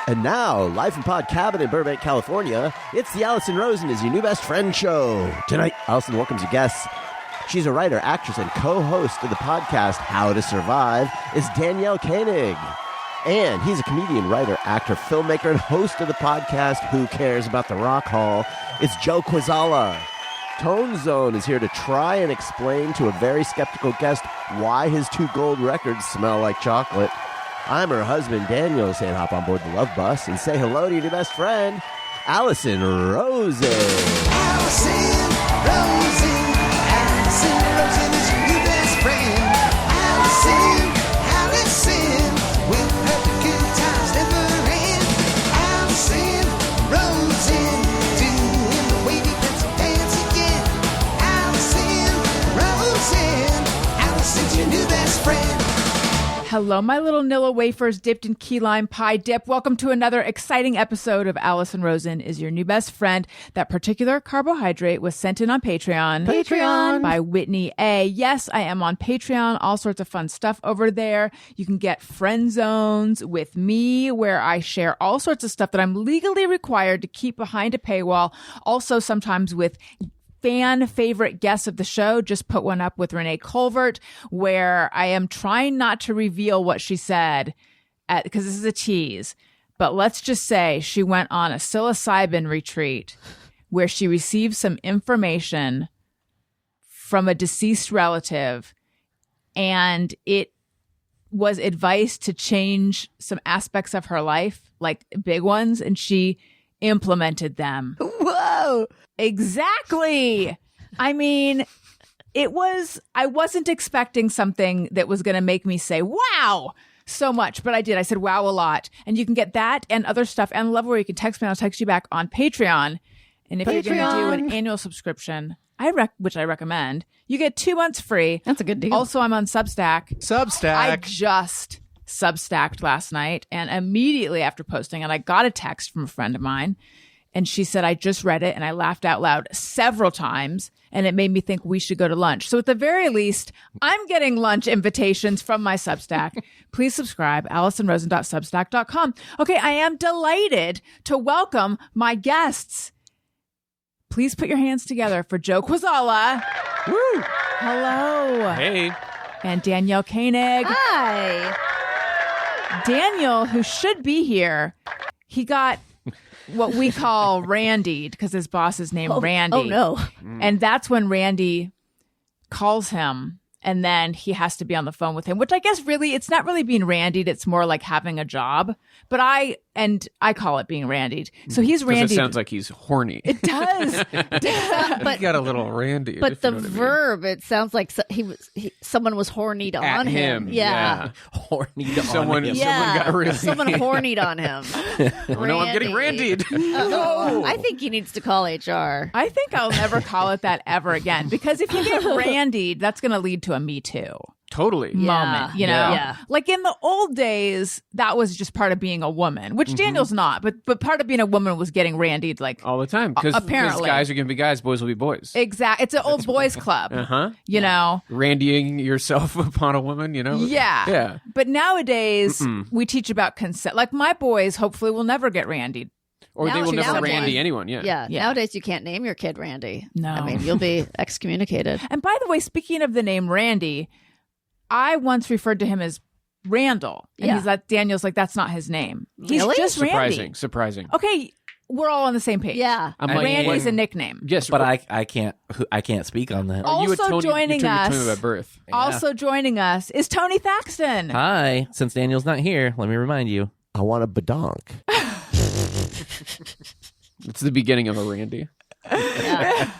And now, live from Pod Cabin in Burbank, California, it's the Allison Rosen is Your New Best Friend show. Tonight, Allison welcomes you guests. She's a writer, actress, and co-host of the podcast How to Survive is Danielle Koenig. And he's a comedian, writer, actor, filmmaker, and host of the podcast Who Cares About the Rock Hall? It's Joe Kwaczala. Tone Zone is here to try and explain to a very skeptical guest why his 2 gold records smell like chocolate. I'm her husband, Daniel, saying hop on board the love bus and say hello to your new best friend, Allison Rosen. Allison Rosen, Allison Rosen is your new best friend. Allison, with her the good times never end. Allison Rosen, doing the wavy pencil dance again. Allison Rosen, Allison's your new best friend. Hello, my little Nilla wafers dipped in key lime pie dip. Welcome to another exciting episode of Allison Rosen is Your New Best Friend. That particular carbohydrate was sent in on Patreon by Whitney A. Yes, I am on Patreon. All sorts of fun stuff over there. You can get friend zones with me where I share all sorts of stuff that I'm legally required to keep behind a paywall. Also, sometimes with fan favorite guests of the show. Just put one up with Renee Colvert where I am trying not to reveal what she said because this is a tease. But let's just say she went on a psilocybin retreat where she received some information from a deceased relative and it was advice to change some aspects of her life, like big ones, and she implemented them. Whoa! Exactly. I mean, I wasn't expecting something that was going to make me say, wow, so much. But I did. I said, wow, a lot. And you can get that and other stuff and love where you can text me. I'll text you back on Patreon. And if you're going to do an annual subscription, which I recommend, you get 2 months free. That's a good deal. Also, I'm on Substack. I just Substacked last night and immediately after posting, and I got a text from a friend of mine. And she said, I just read it and I laughed out loud several times and it made me think we should go to lunch. So at the very least, I'm getting lunch invitations from my Substack. Please subscribe, AllisonRosen.substack.com. Okay, I am delighted to welcome my guests. Please put your hands together for Joe Kwaczala. Woo! Hello. Hey. And Danielle Koenig. Hi. Daniel, who should be here, he got what we call Randied because his boss is named Randy. Oh, no. And that's when Randy calls him and then he has to be on the phone with him, which I guess really, it's not really being randied. It's more like having a job. But I call it being randied. So he's randied. It sounds like he's horny. It does. But he got a little randy. But the verb, it sounds like someone was hornied on him. Yeah. Hornied on someone him. got really... Someone hornied on him. Oh, no, I'm getting randied. No. I think he needs to call HR. I think I'll never call it that ever again because if you get randied, that's going to lead to a Me Too. Totally. Moment, you know? Yeah. Like in the old days, that was just part of being a woman, which Daniel's not, but part of being a woman was getting randied like all the time. Because apparently guys are going to be guys, boys will be boys. Exactly. It's an old boys club. You know? Randying yourself upon a woman, you know? Yeah. Yeah. But nowadays, we teach about consent. Like my boys hopefully will never get randied. Or they will never Nowadays. randy anyone, Yeah. Nowadays, you can't name your kid Randy. No. I mean, you'll be excommunicated. And by the way, speaking of the name Randy, I once referred to him as Randall. And he's like, Daniel's like, that's not his name. He's Really? just Randy. Surprising. Okay, we're all on the same page. Yeah. I'm like, Randy's a nickname. Yes, But I can't speak on that. Oh, you had Also Tony, joining you us- told me about birth. Also joining us is Tony Thaxton. Hi. Since Daniel's not here, let me remind you. I want a badonk. It's the beginning of a randy. Yeah.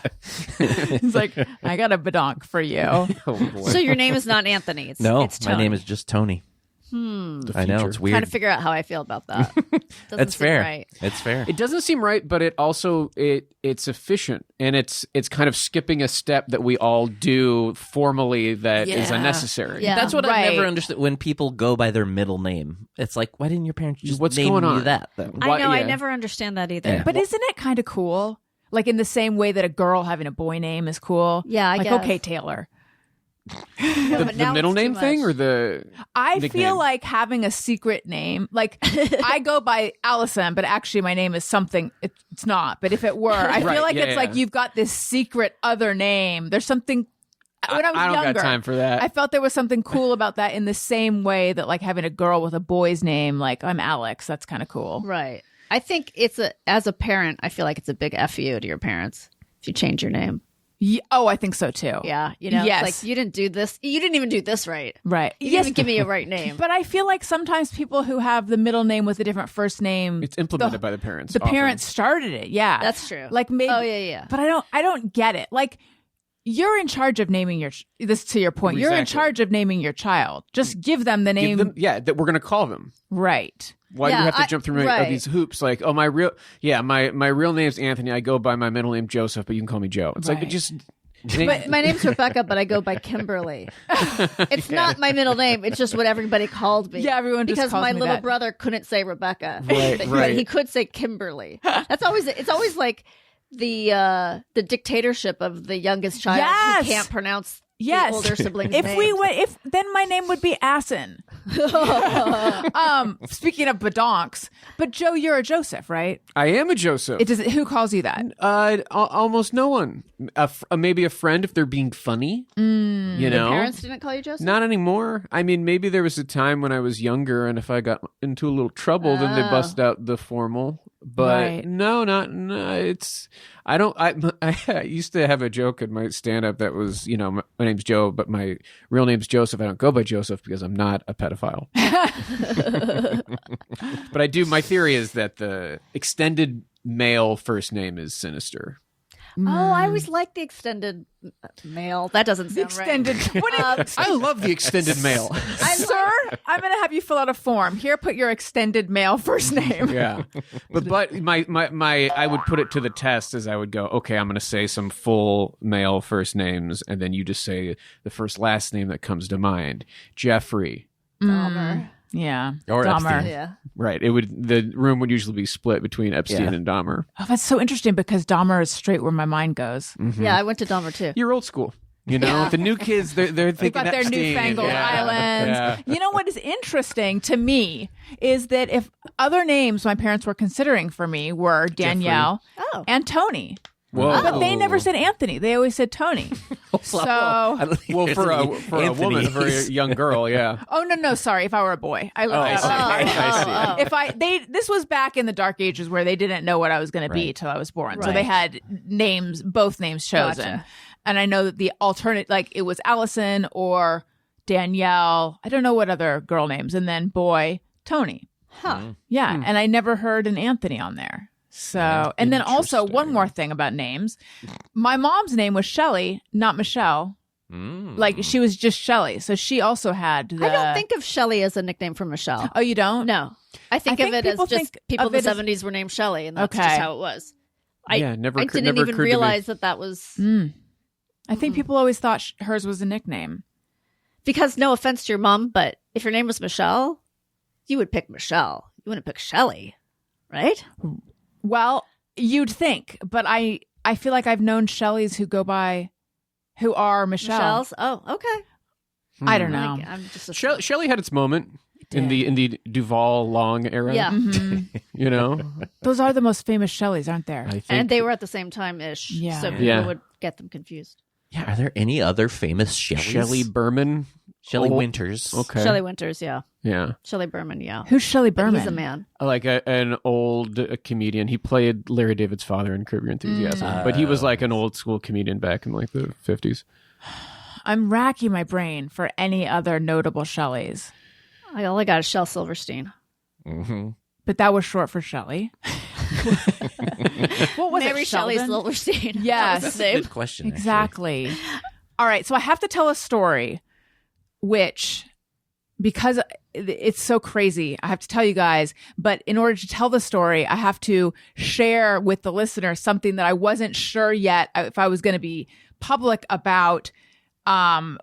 He's like, I got a badonk for you. Oh, boy. So your name is not Anthony. It's No, it's Tony. my name is just Tony. The I know, future. it's Trying weird. to figure out how I feel about that. Doesn't It's seem fair. Right. It's fair. It doesn't seem right, but it also it's efficient and it's kind of skipping a step that we all do formally that is Yeah. unnecessary. Yeah. That's what Right. I never understood when people go by their middle name. It's like, why didn't your parents just What's name going you on? that then? I know. I Yeah. never understand that either. Yeah. But isn't it kind of cool? Like in the same way that a girl having a boy name is cool. Yeah, I like, guess. okay, Taylor. No, but The now middle it's too name thing much. or the I nickname? feel like having a secret name, like I go by Allison, but actually my name is something. It's not. But if it were, I Right, feel like yeah, it's yeah. like you've got this secret other name. There's something. When I was I don't younger, got time for that. I felt there was something cool about that in the same way that like having a girl with a boy's name, like I'm Alex. That's kind of cool. Right. I think as a parent, I feel like it's a big FU to your parents if you change your name. Oh, I think so too. Yeah. You know, Yes. it's like you didn't do this. You didn't even do this right. Right. You didn't even give me a right name. But I feel like sometimes people who have the middle name with a different first name, It's implemented by the parents. the often. parents started it. Yeah, That's true. Like maybe. Oh, yeah. But I don't get it. Like you're in charge of naming this to your point. You're in Exactly. charge of naming your child. Just give them the name. Give them, that we're going to call them. Right. Why do Yeah, you have to I- jump through right. these hoops? Like, oh, my real name's Anthony. I go by my middle name Joseph, but you can call me Joe. It's like Right. it just. But my name's Rebecca, but I go by Kimberly. It's not my middle name. It's just what everybody called me. Yeah, everyone just because calls my me little that. brother couldn't say Rebecca, Right, but right. he could say Kimberly. It's always like the dictatorship of the youngest child Yes! who can't pronounce Yes. the older siblings' If names. we went, then my name would be Asin. Speaking of badonks, but Joe, you're a Joseph, right? I am a Joseph. Who calls you that? Almost no one. Maybe a friend if they're being funny. You know, Parents didn't call you Joseph? not anymore. I mean, maybe there was a time when I was younger, and if I got into a little trouble, then they bust out the formal. But Right. no, it's. I don't. I used to have a joke at my stand-up that was, my name's Joe, but my real name's Joseph. I don't go by Joseph because I'm not a pedophile. But I do. My theory is that the extended male first name is sinister. Oh, I always like the extended male. That doesn't sound Extended. right. What is, I love the extended male. sir? I'm going to have you fill out a form. Here, put your extended male first name. Yeah, but my I would put it to the test as I would go. Okay, I'm going to say some full male first names, and then you just say the first last name that comes to mind. Jeffrey. Dahmer. Yeah. Or Dahmer. Epstein. Yeah. Right. The room would usually be split between Epstein Yeah. and Dahmer. Oh, that's so interesting because Dahmer is straight where my mind goes. Yeah, I went to Dahmer too. You're old school. You know, the new kids they're They've thinking got their Epstein. newfangled Yeah. islands. Yeah. You know what is interesting to me is that if other names my parents were considering for me were Danielle Oh. and Tony. Whoa. But they never said Anthony. They always said Tony. So, I don't think Well, there's for any a woman, for a Anthonys. young girl, yeah. oh no, sorry. If I were a boy, I I see. I see. This was back in the dark ages where they didn't know what I was going to be Right. till I was born. So Right. they had both names chosen. Gotcha. And I know that the alternate, like it was Allison or Danielle. I don't know what other girl names. And then boy, Tony. Huh. Yeah. And I never heard an Anthony on there. So, and then also one more thing about names. My mom's name was Shelley, not Michelle. Like she was just Shelley. So she also had the. I don't think of Shelley as a nickname for Michelle. Oh, you don't? No. I think of it as people just think people of in the it as- 70s were named Shelley, and that's Okay. just how it was. I Yeah, never I occur- didn't never even occurred to me. realize that was I think people always thought hers was a nickname. because no offense to your mom, but if your name was Michelle, you would pick Michelle. You wouldn't pick Shelley, right? Well, you'd think, but I feel like I've known Shelleys who are Michelle. Michelle's. Oh, okay. I don't know. I'm just a Shelley had its moment in the Duval Long era. yeah. You know? Those are the most famous Shelleys, aren't there? I think And they were at the same time ish, Yeah. so people Yeah. would get them confused. Yeah, are there any other famous Shelleys? Shelley Berman. Shelley Oh, Winters. Okay. Shelley Winters, yeah. Yeah. Shelley Berman, yeah. Who's Shelley Berman? He's a man. Like an old comedian. He played Larry David's father in Curb Your Enthusiasm. But he was like an old school comedian back in like the 50s. I'm racking my brain for any other notable Shelleys, All I got is Shel Silverstein. but that was short for Shelley. What was Mary it? Shelley Sheldon? Silverstein. Yes. That was his name. Good question. actually. Exactly. All right. So I have to tell a story, which, because it's so crazy, I have to tell you guys. But in order to tell the story, I have to share with the listener something that I wasn't sure yet if I was going to be public about,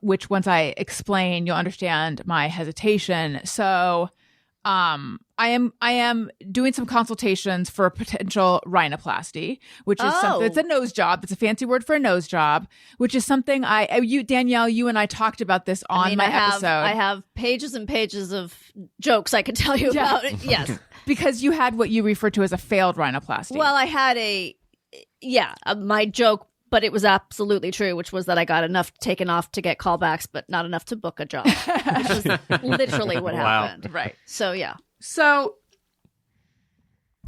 which once I explain, you'll understand my hesitation. So I am doing some consultations for a potential rhinoplasty, which is something. It's a nose job. It's a fancy word for a nose job, which is something Danielle, you and I talked about this on episode. I have pages and pages of jokes I can tell you about it. Yes, because you had what you refer to as a failed rhinoplasty. Well, I had my joke, but it was absolutely true, which was that I got enough taken off to get callbacks, but not enough to book a job, which is literally what happened. Right. So, yeah. So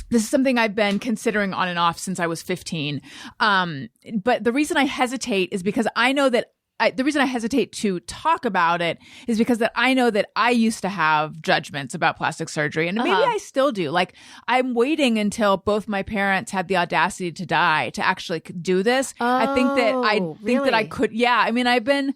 this is something I've been considering on and off since I was 15. But the reason I hesitate is because I know that the reason I hesitate to talk about it is because that I know that I used to have judgments about plastic surgery, and maybe I still do. Like, I'm waiting until both my parents had the audacity to die to actually do this. I think that I could. Yeah, I mean, I've been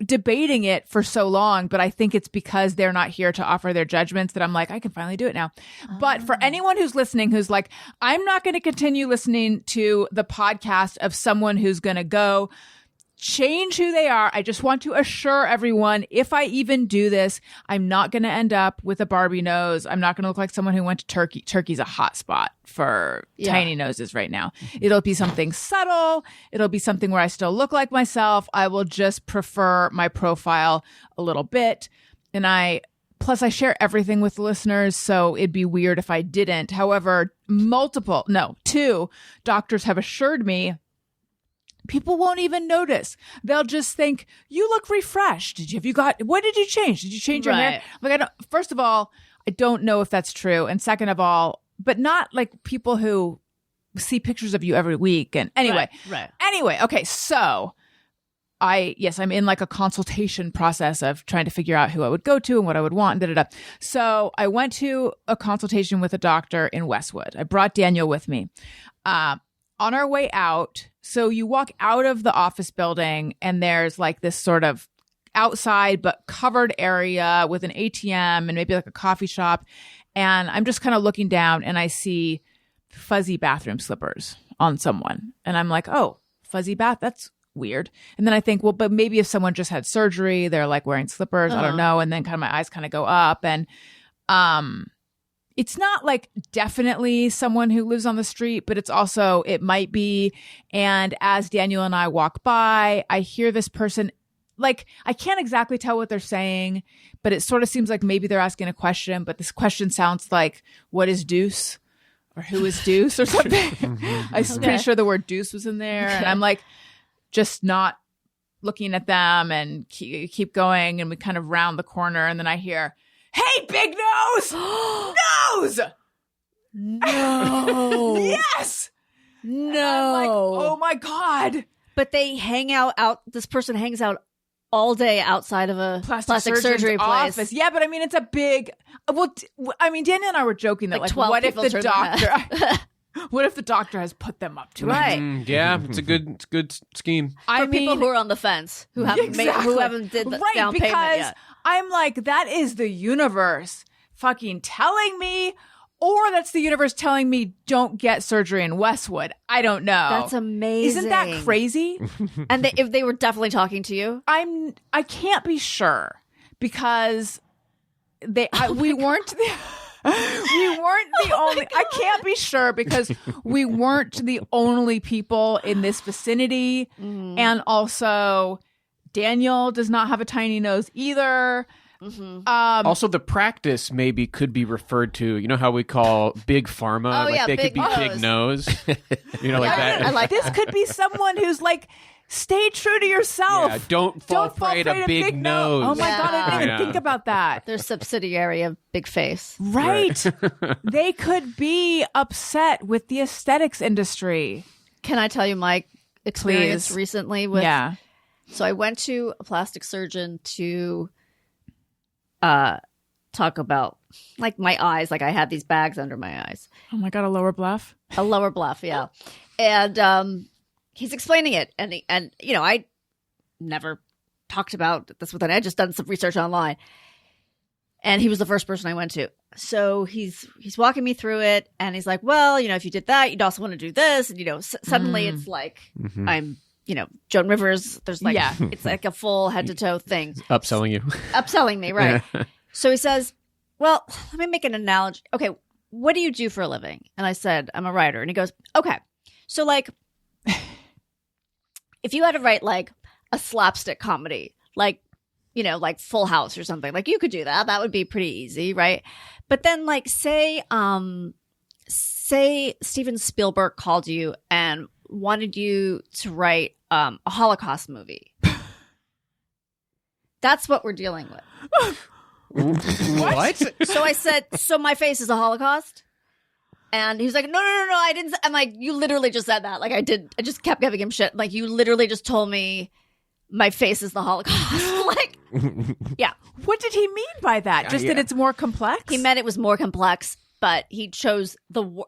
debating it for so long, but I think it's because they're not here to offer their judgments that I'm like, I can finally do it now. But for anyone who's listening, who's like, I'm not going to continue listening to the podcast of someone who's going to go change who they are. I just want to assure everyone, if I even do this, I'm not going to end up with a Barbie nose. I'm not going to look like someone who went to Turkey. Turkey's a hot spot for tiny noses right now. It'll be something subtle. It'll be something where I still look like myself. I will just prefer my profile a little bit. And plus I share everything with the listeners, so it'd be weird if I didn't. However, 2 doctors have assured me people won't even notice. They'll just think, you look refreshed. What did you change? Did you change your hair? Like, first of all, I don't know if that's true. And second of all, but not like people who see pictures of you every week. And anyway, Anyway, okay. So I'm in like a consultation process of trying to figure out who I would go to and what I would want and So I went to a consultation with a doctor in Westwood. I brought Daniel with me. On our way out, so you walk out of the office building and there's like this sort of outside but covered area with an ATM and maybe like a coffee shop. And I'm just kind of looking down and I see fuzzy bathroom slippers on someone. And I'm like, oh, fuzzy bath, that's weird. And then I think, well, but maybe if someone just had surgery, they're like wearing slippers. I don't know. And then kind of my eyes kind of go up and it's not like definitely someone who lives on the street, but it might be. And as Daniel and I walk by, I hear this person, like, I can't exactly tell what they're saying, but it sort of seems like maybe they're asking a question, but this question sounds like, what is deuce? Or who is deuce or something? I'm pretty sure the word deuce was in there. And I'm like, just not looking at them and keep going. And we kind of round the corner. And then I hear, hey, big nose! Nose! No. Yes! No. I'm like, oh my God. But they hang out, this person hangs out all day outside of a plastic surgery place. Office. Yeah, but I mean, it's a big, Daniel and I were joking that like what if the doctor... What if the doctor has put them up to it? Yeah, it's a good scheme. For people who are on the fence, who haven't did the down payment yet. I'm like, that is the universe fucking telling me, or that's the universe telling me don't get surgery in Westwood. I don't know. That's amazing. Isn't that crazy? And if they were definitely talking to you? I can't be sure because we weren't the only. I can't be sure because we weren't the only people in this vicinity, and also Daniel does not have a tiny nose either. Also, the practice maybe could be referred to. You know how we call big pharma, they could be big nose. You know, like that. I like this. Could be someone who's like, stay true to yourself. Yeah, don't fall prey to big nose. Oh my God, I didn't even think about that. They're subsidiary of Big Face. Right. They could be upset with the aesthetics industry. Can I tell you my experience recently with? Yeah. So I went to a plastic surgeon to talk about like my eyes. Like I had these bags under my eyes. Oh my God, a lower bluff? A lower bluff, yeah. And he's explaining it, and you know, I never talked about this with him. I had just done some research online, and he was the first person I went to. So he's walking me through it, and he's like, "Well, you know, if you did that, you'd also want to do this." And you know, suddenly it's like I'm Joan Rivers. There's like, Yeah. it's like a full head to toe thing. Upselling you. Upselling me, right? So he says, well, let me make an analogy. Okay, what do you do for a living? And I said, I'm a writer. And he goes, okay, so like, if you had to write like a slapstick comedy, like, like Full House or something, like you could do that. That would be pretty easy, right? But then like, say Steven Spielberg called you and wanted you to write a Holocaust movie. That's what we're dealing with. What? So I said, so my face is a Holocaust? And he was like, no, I didn't. I'm like, you literally just said that. Like I just kept giving him shit. Like you literally just told me my face is the Holocaust. Like, yeah. What did he mean by that? Just that it's more complex? He meant it was more complex, but he chose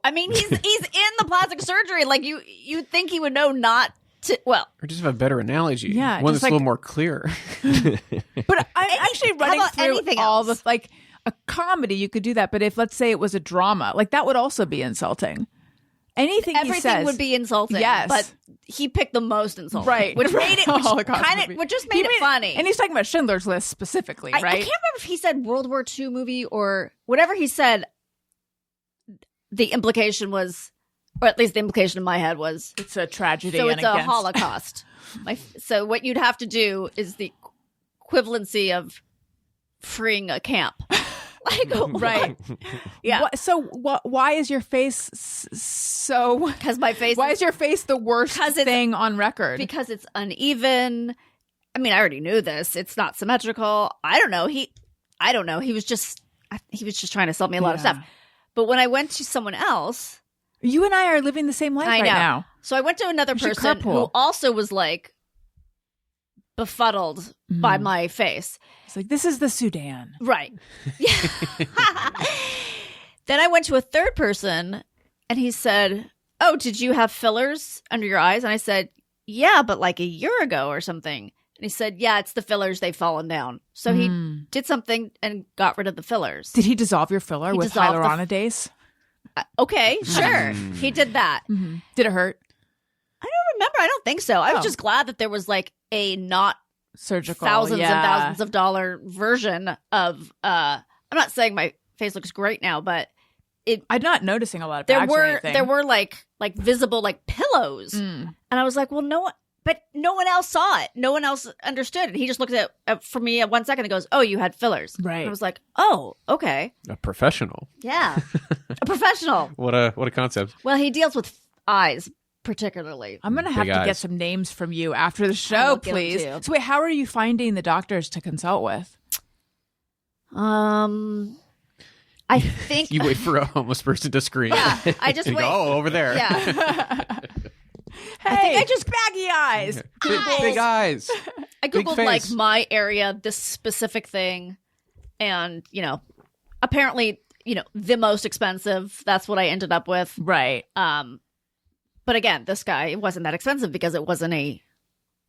I mean, he's in the plastic surgery. Like you think he would know not to, well. Or just have a better analogy. Yeah, One just that's a like- little more clear. But I'm actually running about through anything all else? the, like, a comedy, you could do that. But if, let's say, it was a drama, like, that would also be insulting. Anything he Everything says would be insulting. Yes. But he picked the most insulting. Right. Which made it, Holocaust kind movie. of, which just made it funny. And he's talking about Schindler's List specifically, I right? can't remember if he said World War II movie or whatever he said. The implication was, or at least the implication in my head was, It's a tragedy. so and it's a against- Holocaust. So what you'd have to do is the equivalency of freeing a camp. Like, Right. yeah. Why is your face so... Because my face Why is your face the worst 'Cause it's- thing on record? because it's uneven. I mean, I already knew this. It's not symmetrical. I don't know. He was just trying to sell me a lot of Yeah. stuff. But when I went to someone else, You and I are living the same life I right know. now. So I went to another We should person carpool. who also was like befuddled by my face. It's like, this is the Sudan. Right. Yeah. Then I went to a third person and he said, oh, did you have fillers under your eyes? And I said, yeah, but like a year ago or something. And he said, yeah, it's the fillers. They've fallen down. So he did something and got rid of the fillers. Did he dissolve your filler He with dissolved the- hyaluronidase? Okay, sure. He did that. Did it hurt? I don't remember. I don't think so. I was Oh. just glad that there was like a not Surgical. thousands yeah. and thousands of dollar version of I'm not saying my face looks great now, but I'm not noticing a lot of there bags or were anything. like visible like pillows. And I was like, well, no one else saw it. No one else understood it. He just looked at for me at 1 second and goes, oh, you had fillers. Right. And I was like, oh, okay. A professional. Yeah. A professional. What a concept. Well, he deals with eyes particularly. I'm going to have Big to get eyes. some names from you after the I show, will give them please. to you. So wait, how are you finding the doctors to consult with? I think You wait for a homeless person to scream. yeah, I just And wait. you go, oh, over there. Yeah. Hey, I just- baggy eyes. Big eyes. I Big googled like face. my area, this specific thing, and apparently, the most expensive. That's what I ended up with. Right. But again, this guy, it wasn't that expensive because it wasn't a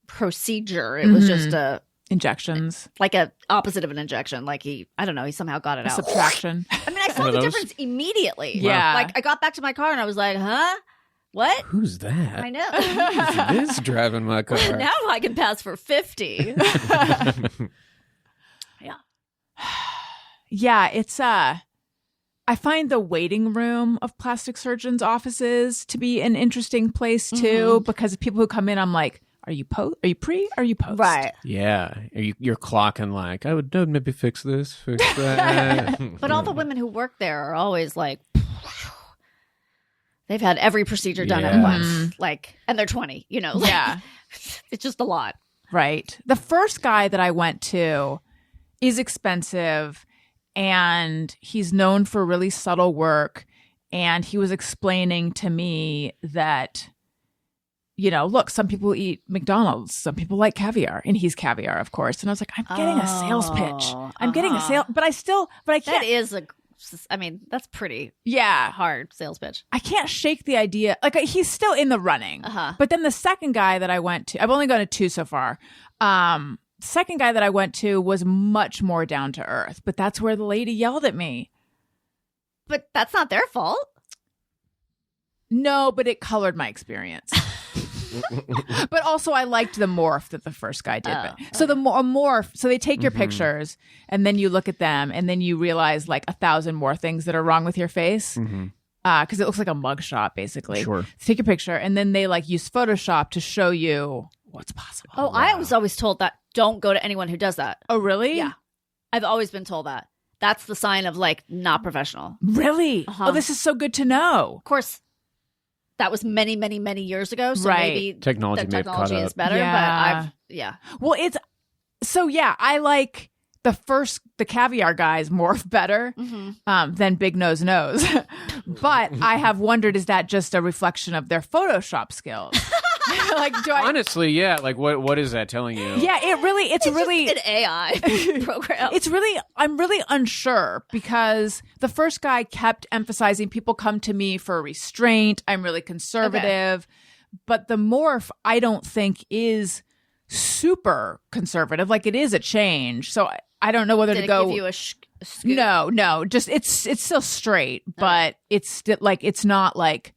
procedure. It was just Injections. like a opposite of an injection. Like he somehow got it out. Subtraction. I mean, I saw One of the those? difference immediately. Yeah. Like I got back to my car and I was like, huh? What? Who's that? I know. Who's this driving my car? Now I can pass for 50. Yeah. Yeah, it's I find the waiting room of plastic surgeons' offices to be an interesting place too, because people who come in, I'm like, are you pre? Are you post? Right. Yeah. You're clocking like, I would maybe fix this, fix that. But all the women who work there are always like, they've had every procedure done at Yeah. once. Like, and they're 20, like, Yeah. it's just a lot. Right. The first guy that I went to is expensive and he's known for really subtle work. And he was explaining to me that, look, some people eat McDonald's, some people like caviar, and he's caviar, of course. And I was like, I'm getting a sales pitch. I'm getting a sale, but I can't. That is that's pretty Yeah. hard sales pitch. I can't shake the idea. Like he's still in the running. Uh-huh. But then the second guy that I went to, I've only gone to 2 so far. Second guy that I went to was much more down to earth. But that's where the lady yelled at me. But that's not their fault. No, but it colored my experience. But also, I liked the morph that the first guy did. Oh, So the morph. So they take your pictures, and then you look at them, and then you realize like 1,000 more things that are wrong with your face. Because it looks like a mugshot, basically. Sure. Take a picture, and then they like use Photoshop to show you what's possible. Oh, I was always told that don't go to anyone who does that. Oh, really? Yeah. I've always been told that. That's the sign of like not professional. Really? Uh-huh. Oh, this is so good to know. Of course, that was many, many, many years ago. So Right. maybe Technology the may have caught technology up. is better. Yeah. But I've Well, it's so yeah. I like the caviar guys morph better than Big Nose Nose, but I have wondered, is that just a reflection of their Photoshop skills? Like, do I? Honestly, yeah. Like, what is that telling you? Yeah, it's really an AI program. I'm really unsure because the first guy kept emphasizing people come to me for restraint. I'm really conservative. But the morph, I don't think is super conservative. Like it is a change. So I don't know whether Did to it go. give you a scoop? No, just it's still straight, but it's still like it's not like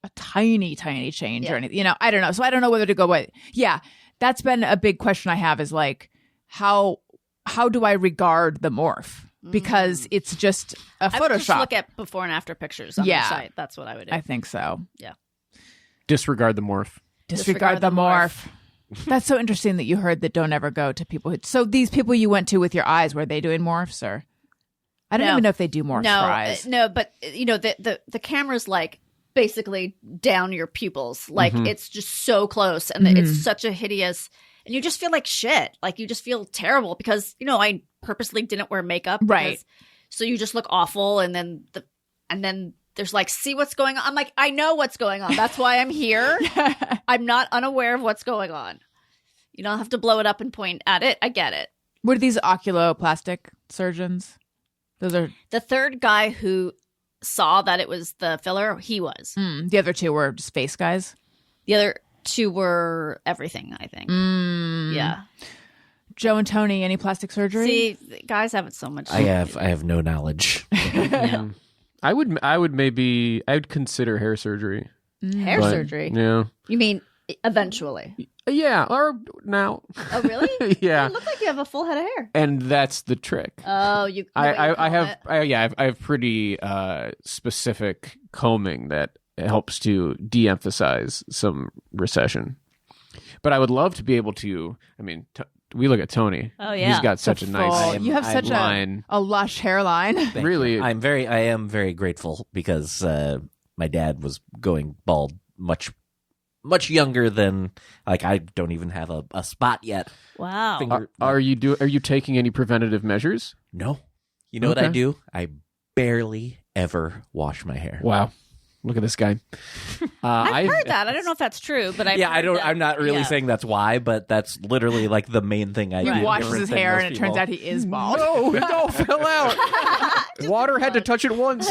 a tiny change or anything. You know, I don't know. So I don't know whether to go with. Yeah, that's been a big question I have is like how do I regard the morph? Because it's just a I would Photoshop. just look at before and after pictures on the site. That's what I would do. I think so. Yeah. Disregard the morph. Disregard the morph. That's so interesting that you heard that don't ever go to people who. So these people you went to with your eyes, were they doing morphs or? I don't No. even know if they do morphs No, for eyes. no, but you know the camera's like basically down your pupils. Like it's just so close, and it's such a hideous. And you just feel like shit. Like you just feel terrible because I purposely didn't wear makeup. Right. Because, so you just look awful, and then there's like, see what's going on. I'm like, I know what's going on. That's why I'm here. I'm not unaware of what's going on. You don't have to blow it up and point at it. I get it. What are these oculoplastic surgeons? Those are The third guy who saw that it was the filler, he was. the other two were space guys. The other two were everything, I think. Yeah. Joe and Tony, any plastic surgery? See, guys haven't so much. I have no knowledge. Yeah. I would consider hair surgery. Hair But, surgery. Yeah. You mean eventually? Yeah. Or now. Oh, really? Yeah. You look like you have a full head of hair. And that's the trick. Oh, I have pretty specific combing that helps to de-emphasize some recession. But I would love to be able to. I mean, we look at Tony. Oh, yeah. He's got such a nice. You have such line. a lush hairline. Thank Really? you. I am very grateful because my dad was going bald much younger than I don't even have a spot yet. Wow. Are you taking any preventative measures? No. You know what I Okay. do? I barely ever wash my hair. Wow. Look at this guy. I've heard that. I don't know if that's true, but I'm not really saying that's why, but that's literally like the main thing I do. He washes different his than hair, most and it turns people. out he is bald. No, it all fell out. Water had to touch it once.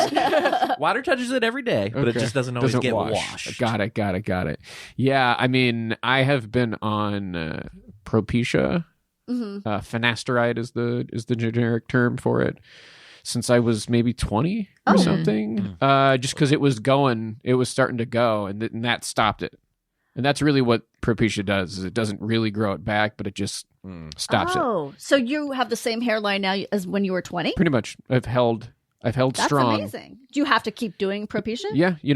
Water touches it every day, but it Okay. just doesn't always get wash. washed. Got it. Yeah, I mean, I have been on Propecia. Finasteride is the generic term for it. Since I was maybe 20 or something, just because it was starting to go, and that stopped it. And that's really what Propecia does. Is it doesn't really grow it back, but it just stops it. Oh, so you have the same hairline now as when you were 20? Pretty much, I've held That's strong. amazing. Do you have to keep doing Propecia? Yeah, you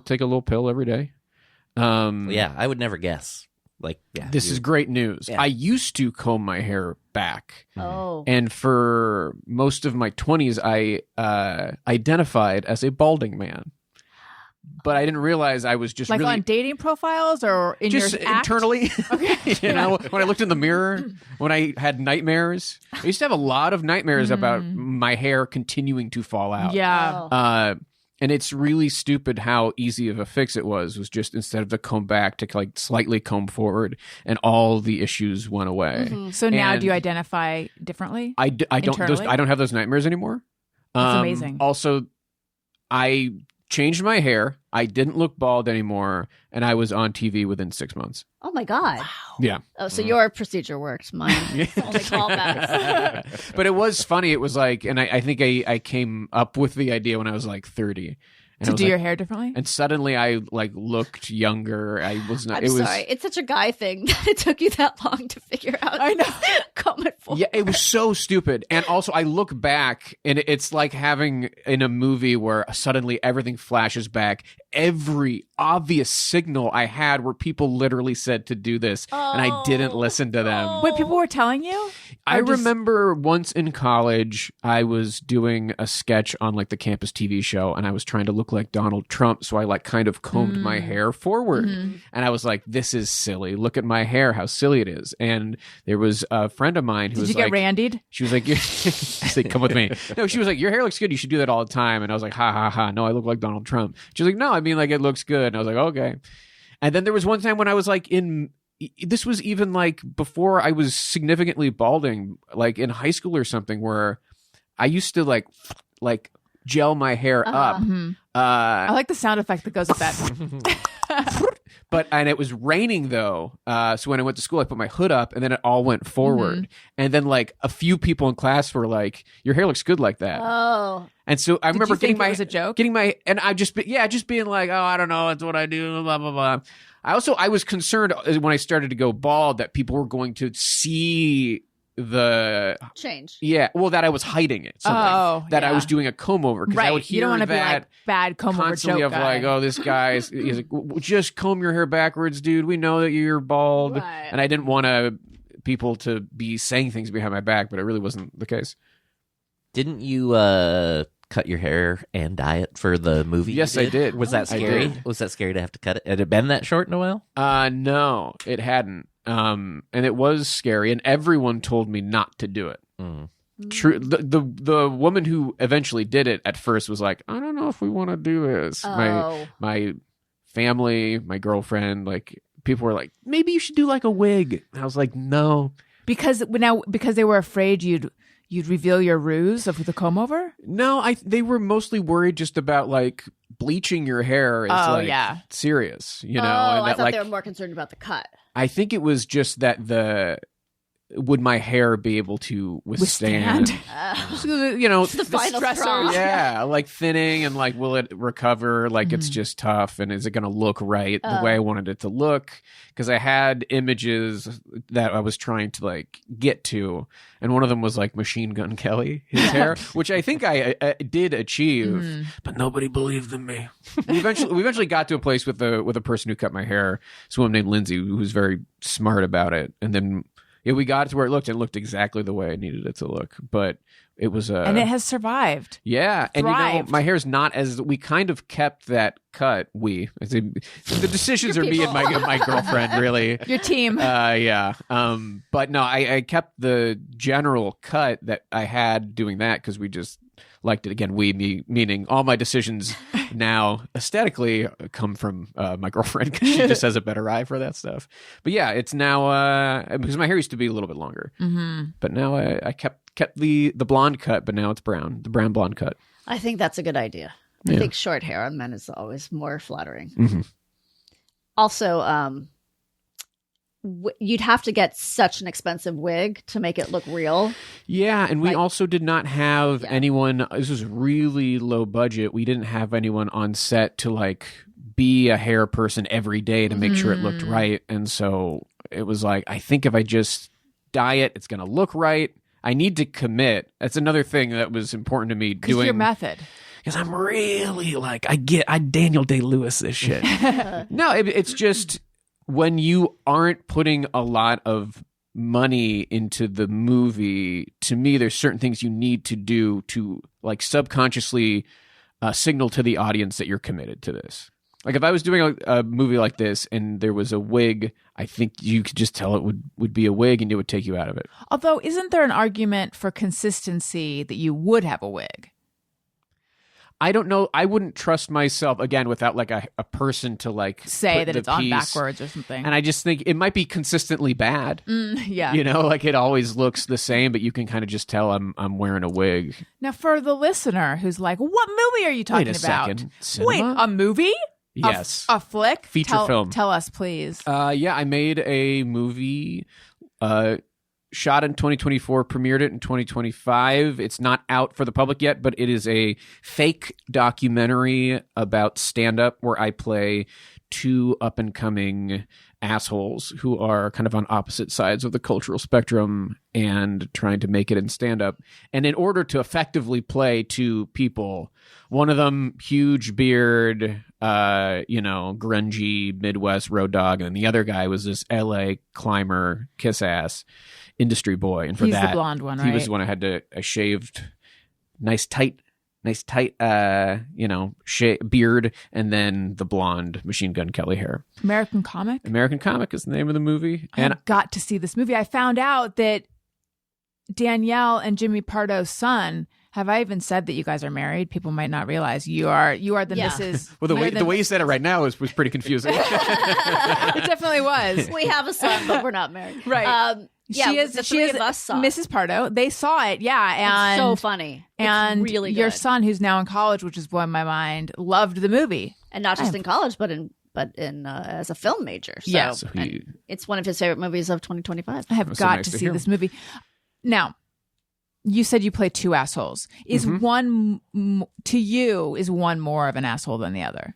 take a little pill every day. Yeah, I would never guess. This is great news. Yeah. I used to comb my hair back. Oh. And for most of my 20s, I identified as a balding man. But I didn't realize I was just Like really... on dating profiles or in just your act? internally. When I looked in the mirror, when I had nightmares. I used to have a lot of nightmares about my hair continuing to fall out. Yeah. Oh. And it's really stupid how easy of a fix it was just instead of the comb back to slightly comb forward, and all the issues went away. So now And do you identify differently? I don't have those nightmares anymore. That's amazing. Also, I changed my hair. I didn't look bald anymore, and I was on TV within 6 months. Oh, my God. Yeah. Oh, so your procedure worked. Mine only callbacks. But it was funny. It was like, and I think I came up with the idea when I was like 30. And To I was do like- your hair differently? And suddenly I like looked younger. I was not. I'm it was sorry. It's such a guy thing that it took you that long to figure out. I know. Comment for. Yeah, it was so stupid. And also, I look back, and it's like having in a movie where suddenly everything flashes back. Every obvious signal I had where people literally said to do this, and I didn't listen to them. Wait, people were telling you? I Or just- remember once in college, I was doing a sketch on like the campus TV show, and I was trying to look like Donald Trump, so I like kind of combed my hair forward, and I was like, "This is silly. Look at my hair, how silly it is." And there was a friend of mine who Did was you get like, randied? she was like, she's like, "Come with me." No, she was like, "Your hair looks good. You should do that all the time." And I was like, "Ha ha ha! No, I look like Donald Trump." She was like, "No, I mean like it looks good." And I was like, "Okay." And then there was one time when I was like this was even like before I was significantly balding, like in high school or something, where I used to like gel my hair up. I like the sound effect that goes with that. And it was raining though. So when I went to school, I put my hood up and then it all went forward. And then like a few people in class were like, "Your hair looks good like that." Oh. And so I remember you think getting it was a joke? and I just being like, "Oh, I don't know, that's what I do, blah blah blah." I was concerned when I started to go bald that people were going to see the Change. that I was hiding it, something. Oh, that I yeah. was doing a comb over because I Right. would hear You don't want to be that like bad comb over constantly joke of guy. like, "Oh, this guy's he's like, just comb your hair backwards, dude. We know that you're bald." Right. And I didn't want people to be saying things behind my back, but it really wasn't the case. Didn't you cut your hair and dye it for the movie? Yes, you I did. Was that I scary? did. Was that scary to have to cut it? Had it been that short in a while? No, it hadn't. And it was scary, and everyone told me not to do it. True. The woman who eventually did it at first was like, "I don't know if we want to do this." Oh. My family, my girlfriend, like people were like, "Maybe you should do like a wig." And I was like, "No." Because they were afraid you'd reveal your ruse of the comb over? No, they were mostly worried just about like bleaching your hair is Oh, like yeah. serious, you know. Oh, and I that, thought like, they were more concerned about the cut. I think it was just that would my hair be able to withstand? You know, The final stressors. straw. yeah, like thinning and like will it recover? Like it's just tough, and is it going to look right the way I wanted it to look? Because I had images that I was trying to like get to, and one of them was like Machine Gun Kelly, his hair, which I think I did achieve, but nobody believed in me. we eventually got to a place with a person who cut my hair, someone named Lindsay, who was very smart about it, and then. Yeah, we got it to where it looked exactly the way I needed it to look, but it was And it has survived. yeah, and you know, Thrived. my hair's not as we kind of kept that cut. The decisions are me and my girlfriend really. Your team. Yeah. But no, I kept the general cut that I had doing that because we just liked it. Again, me, meaning all my decisions now aesthetically come from my girlfriend because she just has a better eye for that stuff. But yeah, it's now because my hair used to be a little bit longer, but now I kept the blonde cut, but now it's brown, the brown blonde cut. I think that's a good idea. I think short hair on men is always more flattering. Also, you'd have to get such an expensive wig to make it look real. Yeah, and we also did not have Yeah. anyone. This was really low budget. We didn't have anyone on set to like be a hair person every day to make sure it looked right. And so it was like, I think if I just dye it, it's going to look right. I need to commit. That's another thing that was important to me Because your method. because I'm really like I Daniel Day-Lewis this shit. No, it's just when you aren't putting a lot of money into the movie. To me, there's certain things you need to do to like subconsciously signal to the audience that you're committed to this. Like if I was doing a movie like this and there was a wig, I think you could just tell it would be a wig and it would take you out of it. Although, isn't there an argument for consistency that you would have a wig? I don't know. I wouldn't trust myself again without like a person to like Say put that the it's on piece. backwards or something. And I just think it might be consistently bad. Yeah. You know, like it always looks the same, but you can kind of just tell I'm wearing a wig. Now, for the listener who's like, what movie are you talking Wait a about? second. Wait, Cinema? a movie? Yes. A flick? Feature film. Tell us, please. Yeah, I made a movie shot in 2024, premiered it in 2025. It's not out for the public yet, but it is a fake documentary about stand-up where I play two up-and-coming assholes who are kind of on opposite sides of the cultural spectrum and trying to make it in stand-up. And in order to effectively play two people, one of them, huge beard, grungy Midwest road dog, and the other guy was this LA climber, kiss-ass industry boy. And for He's that, the blonde one, he right? was the one I had a shaved, nice tight, beard, and then the blonde Machine Gun Kelly hair. American Comic? American Comic is the name of the movie. And I've got to see this movie. I found out that Danielle and Jimmy Pardo's son. Have I even said that you guys are married? People might not realize you are the Mrs. Well, the way you said it right now was pretty confusing. It definitely was. We have a son, but we're not married. Right. Yeah, the three of us saw it. Mrs. Pardo. They saw it, and It's so funny. And it's really good. your son, who's now in college, which is blowing my mind, loved the movie. And not just in college, but in as a film major. So, Yeah. So it's one of his favorite movies of 2025. I have That's so got nice to to see hear. this movie. Now, you said you play two assholes. Is Mm-hmm. one to you is one more of an asshole than the other?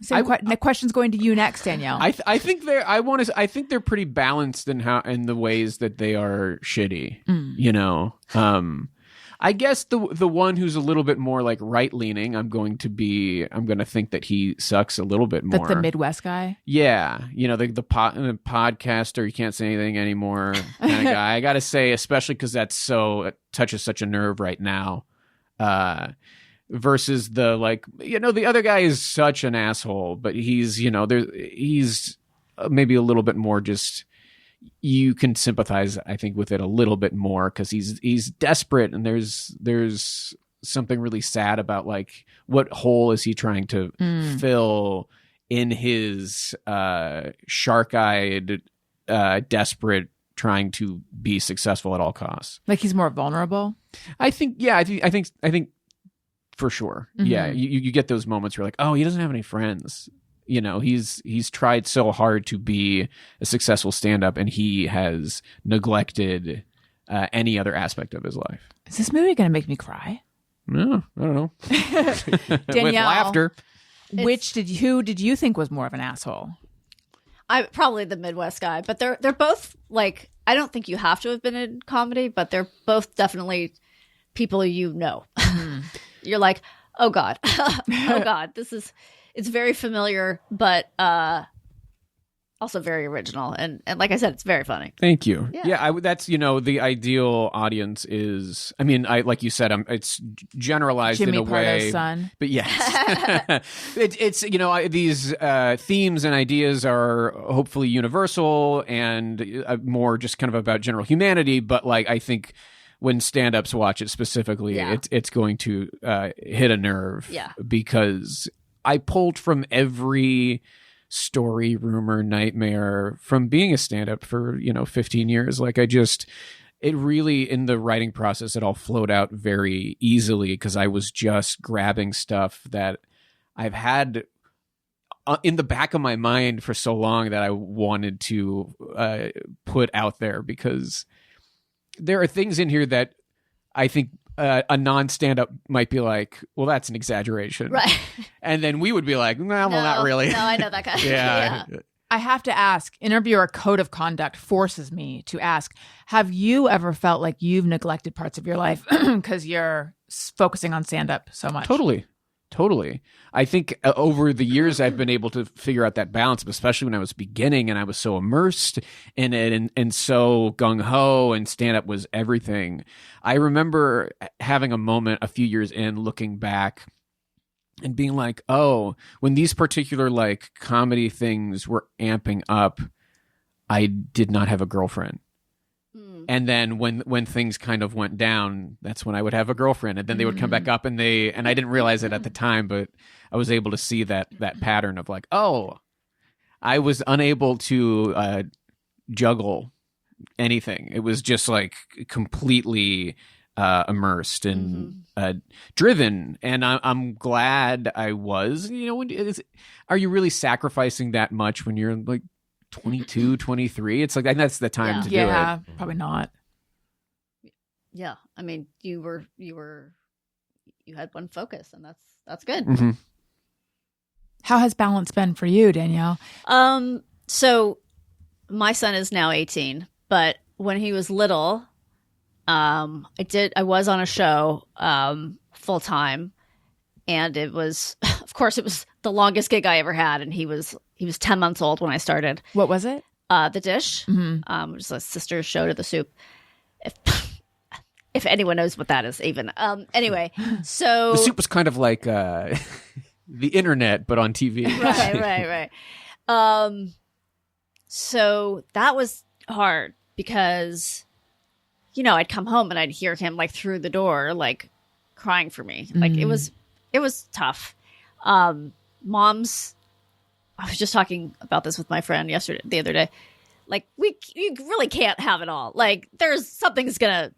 The question's going to you next, Danielle. I think I think they're pretty balanced in the ways that they are shitty. I guess the one who's a little bit more like right leaning, I'm going to think that he sucks a little bit more. But the Midwest guy? Yeah, the podcaster, you can't say anything anymore kind of guy. I got to say, especially because it touches such a nerve right now. Versus the other guy is such an asshole, but he's maybe a little bit more just. You can sympathize, I think, with it a little bit more because he's desperate, and there's something really sad about like what hole is he trying to fill in his shark-eyed, desperate trying to be successful at all costs. Like he's more vulnerable? I think, yeah, I think for sure. Mm-hmm. Yeah, you get those moments where you're like, oh, he doesn't have any friends. He's tried so hard to be a successful stand-up, and he has neglected any other aspect of his life. Is this movie going to make me cry? No, I don't know. With Danielle, laughter. Who did you think was more of an asshole? I probably the Midwest guy, but they're both like, I don't think you have to have been in comedy, but they're both definitely people You're like, oh God, oh God, it's very familiar, but also very original. And like I said, it's very funny. Thank you. Yeah. That's, the ideal audience is, like you said, it's generalized Jimmy in a Pardo's way. son. But yes, it's these themes and ideas are hopefully universal and more just kind of about general humanity. But like, I think when stand-ups watch it specifically, it's going to hit a nerve. Yeah. Because I pulled from every story, rumor, nightmare from being a stand-up for 15 years. Like it really, in the writing process, it all flowed out very easily because I was just grabbing stuff that I've had in the back of my mind for so long that I wanted to put out there, because there are things in here that I think a non-stand-up might be like, well, that's an exaggeration. Right. And then we would be like, well, not really. No, I know that guy. Yeah. I have to ask, interviewer code of conduct forces me to ask, have you ever felt like you've neglected parts of your life because you're focusing on stand-up so much? Totally. I think over the years I've been able to figure out that balance, especially when I was beginning and I was so immersed in it and so gung-ho, and stand-up was everything. I remember having a moment a few years in, looking back and being like, oh, when these particular like comedy things were amping up, I did not have a girlfriend. And then when things kind of went down, that's when I would have a girlfriend, and then they would come back up, and I didn't realize it at the time, but I was able to see that pattern of like, oh, I was unable to juggle anything. It was just like completely immersed and driven, and I'm glad I was. Are you really sacrificing that much when you're like 22, 23. It's like, and that's the time to do Yeah, it. probably not. Yeah, I mean, you had one focus, and that's good. Mm-hmm. How has balance been for you, Danielle? So my son is now 18, but when he was little, I was on a show full time, and it was, of course, it was the longest gig I ever had, and he was 10 months old when I started. What was it? The Dish, it was a sister's show to The Soup. If anyone knows what that is, even. Anyway, so The Soup was kind of like the internet, but on TV. right. So that was hard because, I'd come home and I'd hear him like through the door, like crying for me. Like it was tough. Moms, I was just talking about this with my friend the other day. Like you really can't have it all. Like something's gonna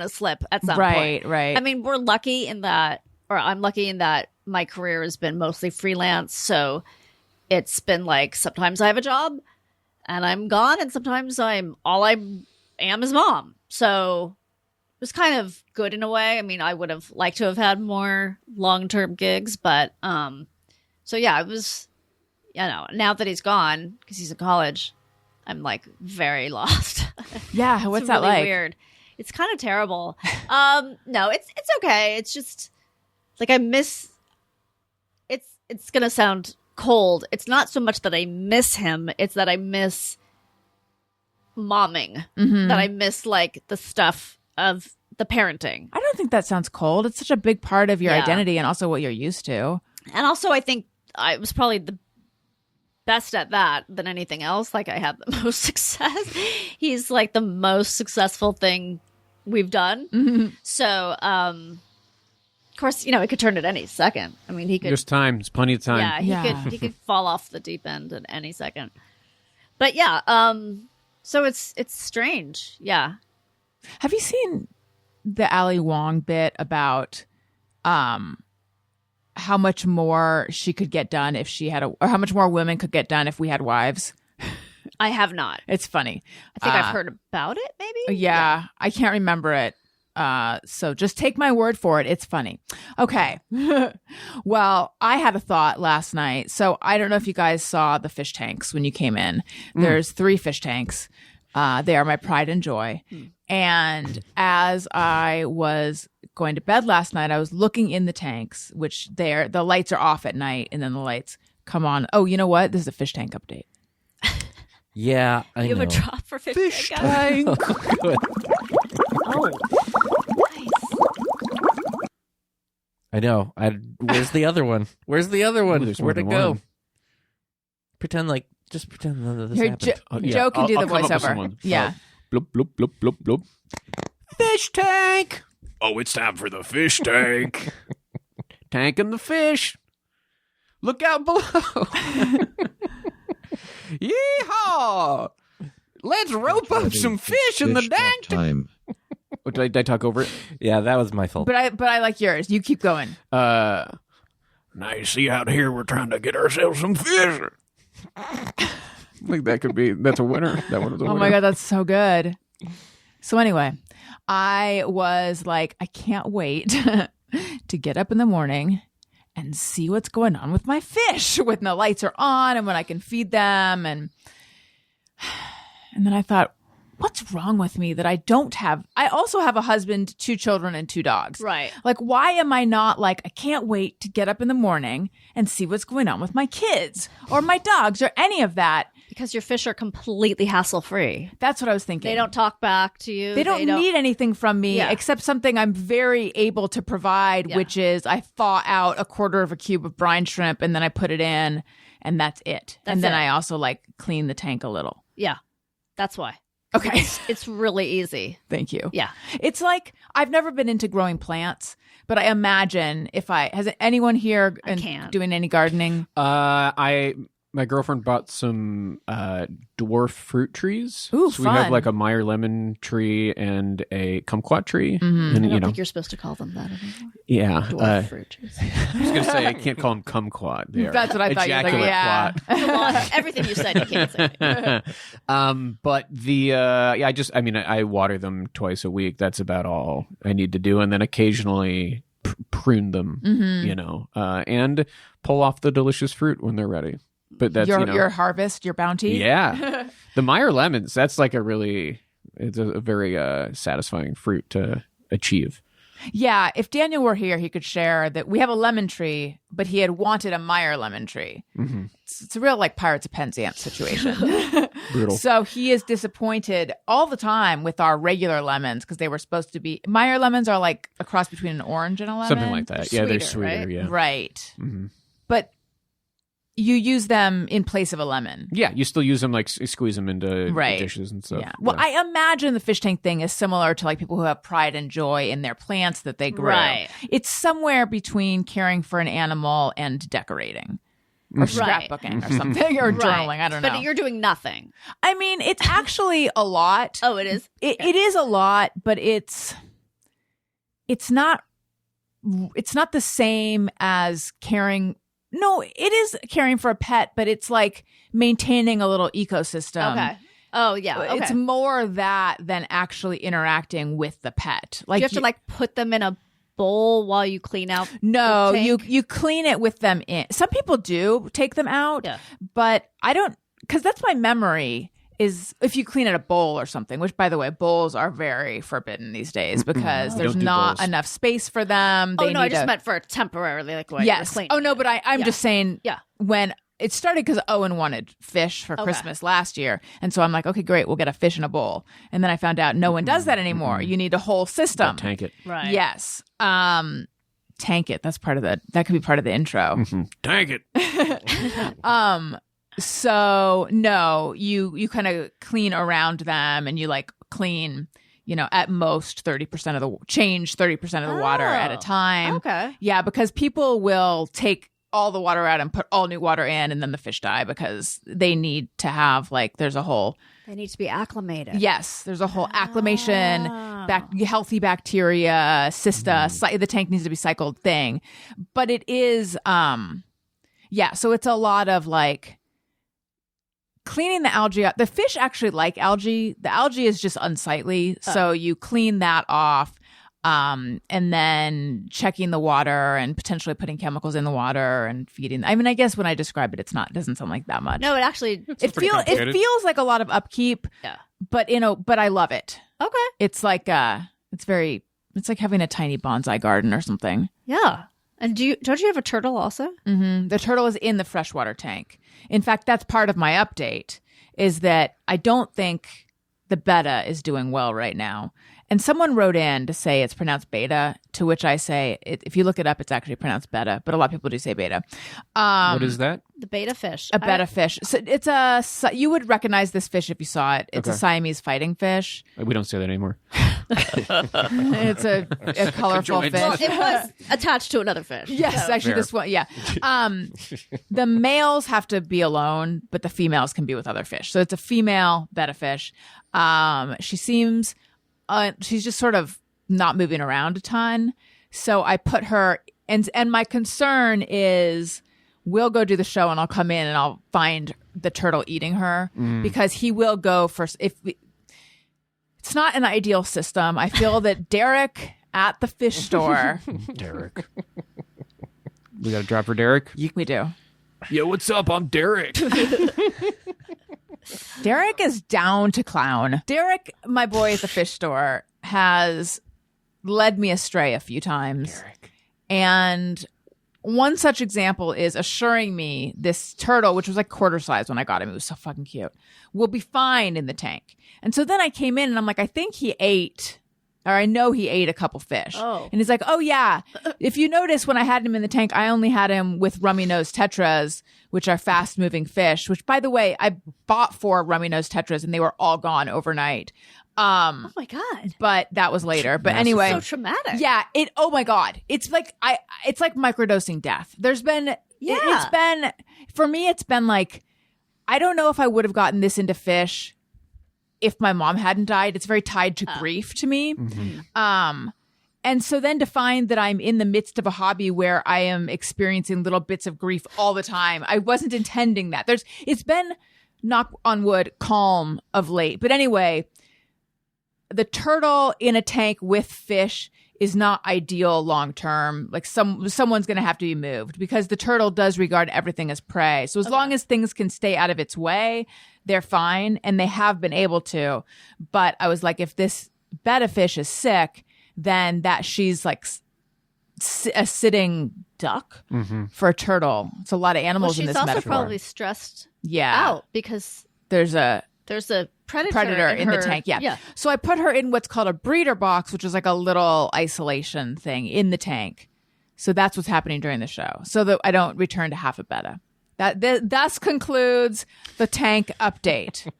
slip at some point. Right. I mean, we're lucky in that, or I'm lucky in that my career has been mostly freelance. So it's been like, sometimes I have a job and I'm gone, and sometimes all I am is mom. So it was kind of good in a way. I mean, I would have liked to have had more long-term gigs, but, so yeah, it was, now that he's gone, because he's in college, I'm like very lost. Yeah, what's It's that really like? Weird. It's kind of terrible. No, it's okay. It's just like I miss. It's gonna sound cold. It's not so much that I miss him. It's that I miss momming. That I miss like the stuff of the parenting. I don't think that sounds cold. It's such a big part of your Yeah. identity and also what you're used to. And also, I think I was probably the best at that than anything else. Like, I had the most success. He's like the most successful thing we've done. So, of course, it could turn at any second. I mean, he could. There's time. There's plenty of time. Yeah, he could fall off the deep end at any second. But yeah, so it's strange. Yeah. Have you seen the Ali Wong bit about how much more she could get done if she had or how much more women could get done if we had wives? I have not. It's funny. I think I've heard about it, maybe? Yeah, I can't remember it. So just take my word for it. It's funny. Okay. Well, I had a thought last night. So I don't know if you guys saw the fish tanks when you came in. There's 3 fish tanks. They are my pride and joy. And as I was going to bed last night, I was looking in the tanks, which the lights are off at night and then the lights come on. Oh, you know what? This is a fish tank update. Yeah, I You know. have a drop for fish tank. Good. Oh, nice. I know. Where's the other one? Where's the other one? There's Where'd more it than go? one. Just pretend none of this Here, happened. Joe can do the I'll come up with voiceover. someone. Yeah. Bloop, bloop, bloop, bloop, bloop. Fish tank. Oh, it's time for the fish tank. Tanking the fish. Look out below. Yeehaw! Let's rope up some fish in the tank. time. Oh, did I talk over it? Yeah, that was my fault. But I like yours. You keep going. Now you see out here, we're trying to get ourselves some fish. I think that's a winner. That one was a winner. Oh my God, that's so good. So anyway, I was like, I can't wait to get up in the morning and see what's going on with my fish when the lights are on and when I can feed them. And then I thought, what's wrong with me that I also have a husband, 2 children, and 2 dogs. Right. Like, why am I not like, I can't wait to get up in the morning and see what's going on with my kids or my dogs or any of that? Because your fish are completely hassle-free. That's what I was thinking. They don't talk back to you. They don't need anything from me Yeah. except something I'm very able to provide, Yeah. which is I thaw out a quarter of a cube of brine shrimp and then I put it in and that's it. And then it. I also like clean the tank a little. Yeah, that's why. Okay. It's really easy. Thank you. Yeah. It's like I've never been into growing plants, but I imagine has anyone here can't. doing any gardening? My girlfriend bought some dwarf fruit trees. Ooh, so we have fun. like a Meyer lemon tree and a kumquat tree. Mm-hmm. And I don't think you're supposed to call them that anymore. yeah. Dwarf fruit trees. I was going to say I can't call them kumquat. They are That's what I thought you were like, ejaculate yeah. quat. Everything you said, you can't say. But the I water them twice a week. That's about all I need to do, and then occasionally prune them, and pull off the delicious fruit when they're ready. But that's your harvest, your bounty. yeah. The Meyer lemons. That's like it's a very satisfying fruit to achieve. Yeah, if Daniel were here, he could share that we have a lemon tree, but he had wanted a Meyer lemon tree. Mm-hmm. It's a real like Pirates of Penzance situation. Brutal. So he is disappointed all the time with our regular lemons because they were supposed to be Meyer lemons are like a cross between an orange and a lemon. Something like that. They're sweeter, sweeter. right? Yeah. Right. Mm-hmm. But you use them in place of a lemon. Yeah, you still use them like squeeze them into Right. dishes and stuff. Yeah. Well, I imagine the fish tank thing is similar to like people who have pride and joy in their plants that they grow. Right. It's somewhere between caring for an animal and decorating or Right. scrapbooking or something or journaling. I don't know. But you're doing nothing. I mean, it's actually a lot. Oh, it is? It is a lot, but it's not the same as caring. No, it is caring for a pet, but it's like maintaining a little ecosystem. Okay. Oh, yeah. Okay. It's more that than actually interacting with the pet. Like Do you have to like put them in a bowl while you clean out? no, the tank? you clean it with them in. Some people do take them out, Yeah. but I don't, because that's my memory. Is if you clean out a bowl or something, which by the way, bowls are very forbidden these days because there's Don't do not bowls. enough space for them. Oh, They no, I need just a- meant for temporarily, like when yes. you're cleaning. Oh no, but I'm Yeah. just saying. Yeah. When it started because Owen wanted fish for Christmas last year, and so I'm like, okay, great, we'll get a fish in a bowl. And then I found out no one does that anymore. You need a whole system. Tank it. Right. Yes. Tank it. That's part of that could be part of the intro. Tank it. So no, you kind of clean around them and you like clean, at most 30% of the change 30% of the water at a time. Okay. Yeah, because people will take all the water out and put all new water in and then the fish die because they need to have there's a whole They need to be acclimated. yes, there's a whole acclimation, healthy bacteria, cysta, the tank needs to be cycled thing. But it is so it's a lot of cleaning the algae out. The fish actually like algae. The algae is just unsightly. So you clean that off and then checking the water and potentially putting chemicals in the water and feeding. I mean, I guess when I describe it, it doesn't sound like that much. No, it actually. it feels like a lot of upkeep. Yeah. But but I love it. Okay. It's like it's like having a tiny bonsai garden or something. Yeah. And don't you have a turtle also? Mm-hmm. The turtle is in the freshwater tank. In fact, that's part of my update is that I don't think the betta is doing well right now. And someone wrote in to say it's pronounced beta, to which I say, if you look it up, it's actually pronounced betta, but a lot of people do say beta. What is that? The beta fish. A betta fish. So you would recognize this fish if you saw it. It's a Siamese fighting fish. We don't say that anymore. It's a colorful fish. Well, it was attached to another fish. Yes, So- actually, this one, yeah. The males have to be alone, but the females can be with other fish. So it's a female betta fish. She seems, she's just sort of not moving around a ton. So I put her, and my concern is, we'll go do the show, and I'll come in and I'll find the turtle eating her because he will go first. It's not an ideal system. I feel that Derek at the fish store. Derek. We got to drop for Derek? We do. Yo, what's up? I'm Derek. Derek is down to clown. Derek, my boy at the fish store, has led me astray a few times. Derek. And one such example is assuring me this turtle, which was like quarter size when I got him, it was so fucking cute, will be fine in the tank. And so then I came in and I'm like, I think he ate, or I know he ate a couple fish. Oh. And he's like, oh yeah. If you notice, when I had him in the tank, I only had him with rummy nose tetras, which are fast moving fish, which by the way, I bought 4 rummy nose tetras and they were all gone overnight. Oh my God. But that was later. But anyway. So traumatic. Yeah. Oh my God. It's like microdosing death. There's been Yeah. It's been, for me, it's been like, I don't know if I would have gotten this into fish if my mom hadn't died. It's very tied to grief to me. And so then to find that I'm in the midst of a hobby where I am experiencing little bits of grief all the time, I wasn't intending that. It's been, knock on wood, calm of late. But anyway, the turtle in a tank with fish is not ideal long term. Like someone's going to have to be moved because the turtle does regard everything as prey. So as long as things can stay out of its way, they're fine, and they have been able to. But I was like, if this betta fish is sick, then that she's like a sitting duck for a turtle. It's a lot of animals in she's this also metaphor. probably stressed Yeah. out because There's a predator in the tank. Yeah. So I put her in what's called a breeder box, which is like a little isolation thing in the tank. So that's what's happening during the show, so that I don't return to half a betta. That thus concludes the tank update.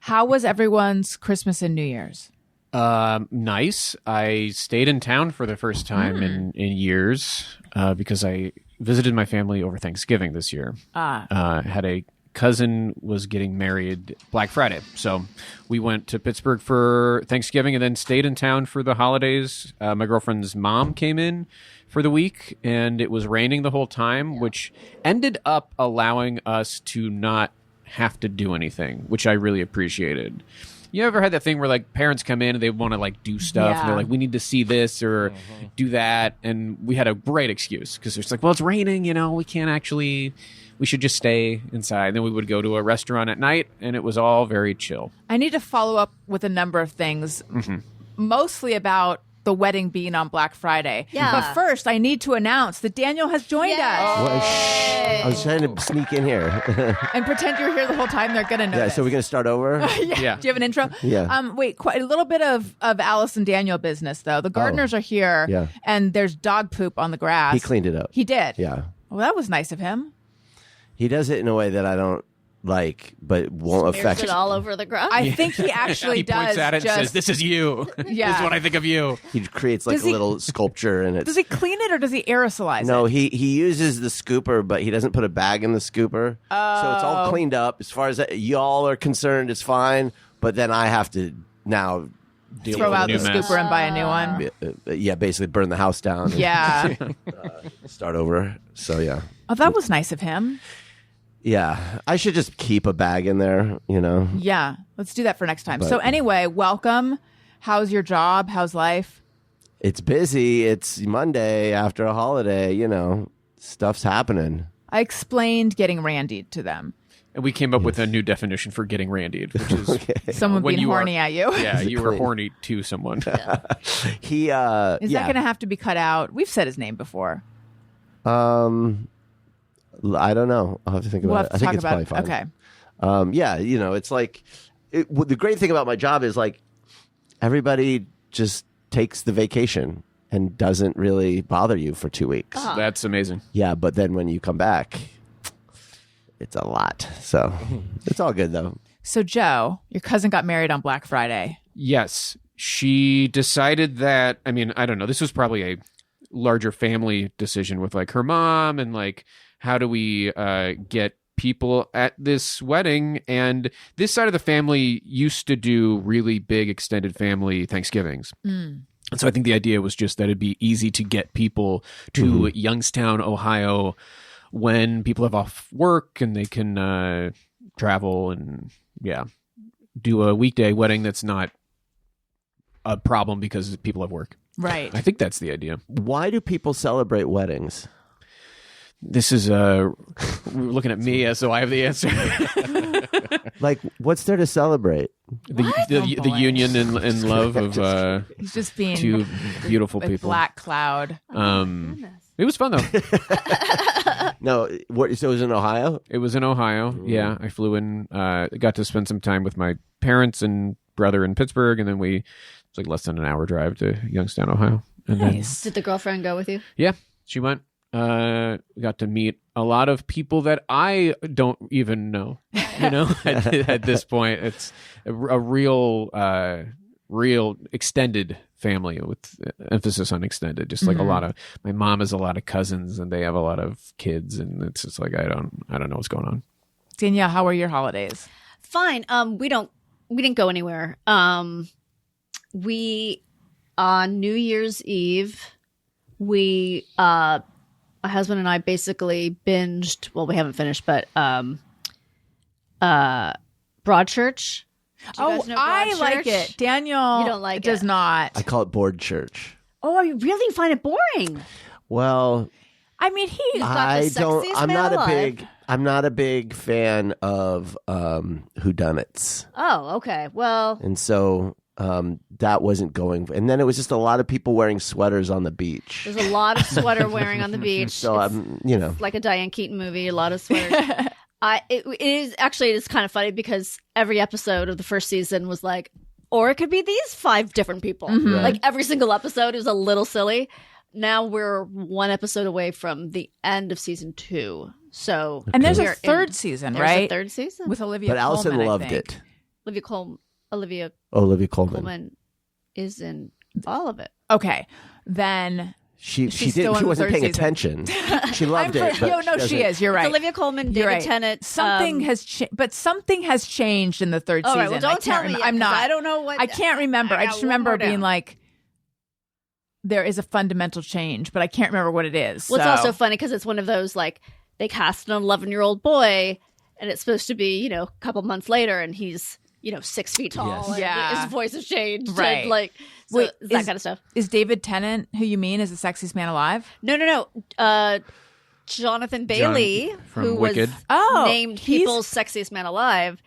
How was everyone's Christmas and New Year's? Nice. I stayed in town for the first time in years because I visited my family over Thanksgiving this year. Had a cousin was getting married Black Friday. So we went to Pittsburgh for Thanksgiving and then stayed in town for the holidays. My girlfriend's mom came in for the week, and it was raining the whole time, which ended up allowing us to not have to do anything, which I really appreciated. You ever had that thing where like parents come in and they want to like do stuff and they're like, we need to see this or do that. And we had a great excuse because it's like, well, it's raining, we can't actually, we should just stay inside. And then we would go to a restaurant at night and it was all very chill. I need to follow up with a number of things, mostly about the wedding being on Black Friday. Yeah. But first, I need to announce that Daniel has joined us. Well, I was trying to sneak in here. And pretend you're here the whole time. They're going to know. Yeah, this. so we're going to start over? Yeah. Do you have an intro? Yeah. Wait, quite a little bit of Alice and Daniel business, though. The gardeners are here, Yeah. and there's dog poop on the grass. He cleaned it up. He did. Yeah. Well, that was nice of him. He does it in a way that I don't like, but won't Smears affect. it all over the ground. I think he actually He does. points at it and says, this is you. Yeah. This is what I think of you. He creates like Does a he- little sculpture, and it's. Does he clean it or does he aerosolize No, it? he uses the scooper, but he doesn't put a bag in the scooper. So it's all cleaned up. As far as y'all are concerned, it's fine. But then I have to now deal Throw with out the new mess. scooper and buy a new one. yeah, basically burn the house down. And Yeah. start over. So yeah. Oh, that was nice of him. Yeah, I should just keep a bag in there, Yeah. Let's do that for next time. But- So anyway, welcome. How's your job? How's life? It's busy. It's Monday after a holiday, stuff's happening. I explained getting randied to them. And we came up with a new definition for getting randied, which is Someone when being you are- horny at you. yeah, you were Clean. horny to someone. He, Is that going to have to be cut out? We've said his name before. I don't know. I'll have to think about We'll it. have I to think talk it's about probably it. fine. Okay. Yeah, it's like the great thing about my job is like everybody just takes the vacation and doesn't really bother you for 2 weeks. That's amazing. Yeah, but then when you come back, it's a lot. So it's all good though. So, Joe, your cousin got married on Black Friday. Yes. She decided that, I don't know, this was probably a larger family decision with like her mom and like, how do we get people at this wedding? And this side of the family used to do really big extended family Thanksgivings. And so I think the idea was just that it'd be easy to get people to Youngstown, Ohio when people have off work and they can travel and do a weekday wedding that's not a problem because people have work. Right. I think that's the idea. Why do people celebrate weddings? This is looking at me, so I have the answer. Like, what's there to celebrate? the Oh, boy. union and love of He's just being two beautiful a people. black cloud. It was fun though. No, so it was in Ohio? It was in Ohio. Yeah, I flew in. Got to spend some time with my parents and brother in Pittsburgh, and then it's like less than an hour drive to Youngstown, Ohio. And Nice. Did the girlfriend go with you? Yeah, she went. We got to meet a lot of people that I don't even know. At this point, it's a real extended family with emphasis on extended. Just like a lot of my mom has a lot of cousins and they have a lot of kids, and it's just like I don't know what's going on. Danielle, how were your holidays? Fine. We didn't go anywhere. We on New Year's Eve, my husband and I basically binged. Well, we haven't finished, but Broadchurch. Do you guys know I Broadchurch? like it. Daniel You don't like does it. not. I call it board church. Oh, I really find it boring. Well, I mean, he. got the I don't. sexiest I'm man not alive. I'm not a big fan of whodunits, Oh, okay. Well, and so that wasn't going. And then it was just a lot of people wearing sweaters on the beach. there's a lot of sweater wearing on the beach. So It's I'm, like a Diane Keaton movie. A lot of sweaters. It is kind of funny because every episode of the first season was like, or it could be these 5 different people. Right. Like every single episode is a little silly. Now we're 1 episode away from the end of season 2. So And there's a we're third season, there's right? a third season With Olivia but Allison Colman, I loved think. it. Olivia Olivia Colman. Colman is in all of it. Okay. Then. She She's still didn't. in She the wasn't third paying season. attention. She loved it. but No, she doesn't- is. You're right. It's Olivia Colman, You're David right. Tennant. Something has changed in the third All season. right, well, don't I can't tell me. remember. yet, I'm 'cause not. I don't know what. I can't remember. I got just one remember more being down. like, there is a fundamental change, but I can't remember what it is. Well, it's so- also funny because it's one of those like they cast an 11-year-old boy, and it's supposed to be a couple months later, and he's 6 feet tall. Yes. And Yeah. his voice has changed. Right. And, like so Wait, it's that kind of stuff. Is David Tennant, who you mean is the sexiest man alive? No. Jonathan Bailey, from who Wicked. was Oh, named he's- People's Sexiest Man Alive,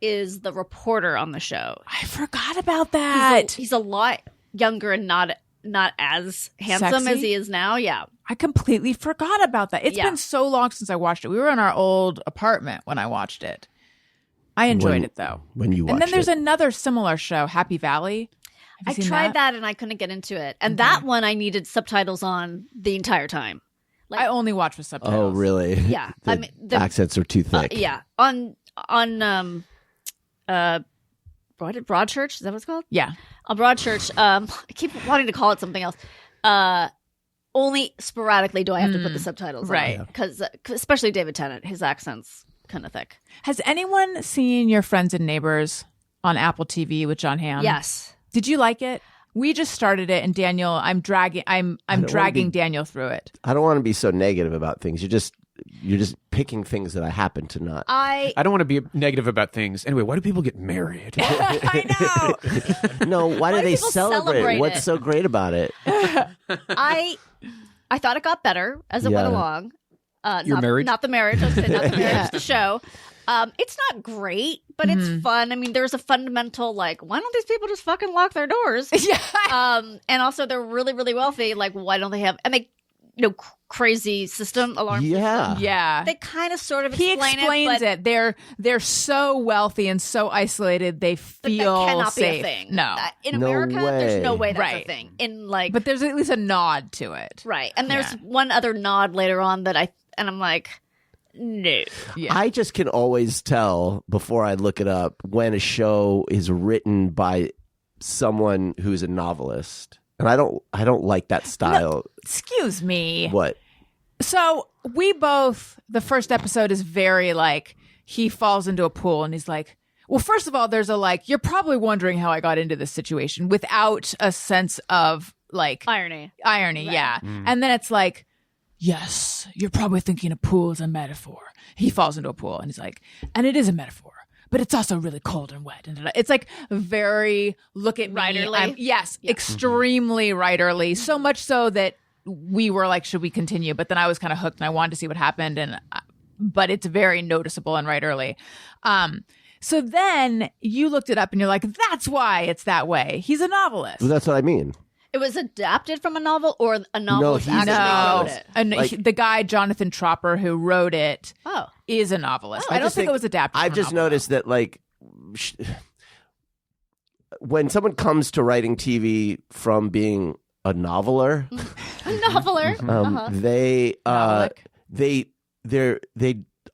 is the reporter on the show. I forgot about that. He's a lot younger and not as handsome Sexy? as he is now. Yeah. I completely forgot about that. It's Yeah. been so long since I watched it. We were in our old apartment when I watched it. I enjoyed When- it though. when you watch And then there's it. another similar show, Happy Valley. I Have you seen tried that and I couldn't get into it. And that one I needed subtitles on the entire time. I only watch with subtitles. Oh, really? Yeah. The I mean, the accents are too thick. yeah. On Broadchurch, is that what it's called? Yeah. On Broadchurch, I keep wanting to call it something else. Only sporadically do I have to put the subtitles right. on. Because especially David Tennant, his accent's kind of thick. Has anyone seen Your Friends and Neighbors on Apple TV with John Hamm? Yes. Did you like it? We just started it, and Daniel, I'm dragging Daniel through it. I don't want to be so negative about things. You're just picking things that I happen to not. I I don't want to be negative about things. Anyway, why do people get married? I know. No, why do they people celebrate? celebrate What's it? so great about it? I thought it got better as it went Yeah. along. You're married? Not the marriage. I was saying not the marriage. The show. It's not great, but it's fun. I mean, there's a fundamental like, why don't these people just fucking lock their doors? Yeah. And also they're really, really wealthy. Like, why don't they have? And they, crazy system alarm. Yeah. System. Yeah. They kind of sort of He explain explains it, it. They're so wealthy and so isolated. They but feel that cannot safe. be a thing. No. In No America, way. there's no way that's Right. a thing. In like, But there's at least a nod to it. right. And there's Yeah. one other nod later on that I'm like, no. Yeah. I just can always tell before I look it up when a show is written by someone who's a novelist. And I don't like that style. Excuse me. What? So the first episode is very like, he falls into a pool and he's like, well, first of all, there's a like, you're probably wondering how I got into this situation without a sense of like Irony. yeah. And then it's like, yes, you're probably thinking a pool is a metaphor. He falls into a pool and he's like, and it is a metaphor, but it's also really cold and wet. And it's like very look at me. Writerly? Yes, extremely writerly. So much so that we were like, should we continue? But then I was kind of hooked and I wanted to see what happened. But it's very noticeable and writerly. So then you looked it up and you're like, that's why it's that way. He's a novelist. Well, that's what I mean. It was adapted from a novel, or a novelist he's actually No, wrote it. and Like- the guy Jonathan Tropper who wrote it Oh, is a novelist. I I don't just think it think- was adapted. I've from a just novel, noticed that like when someone comes to writing TV from being a noveler, a noveler. they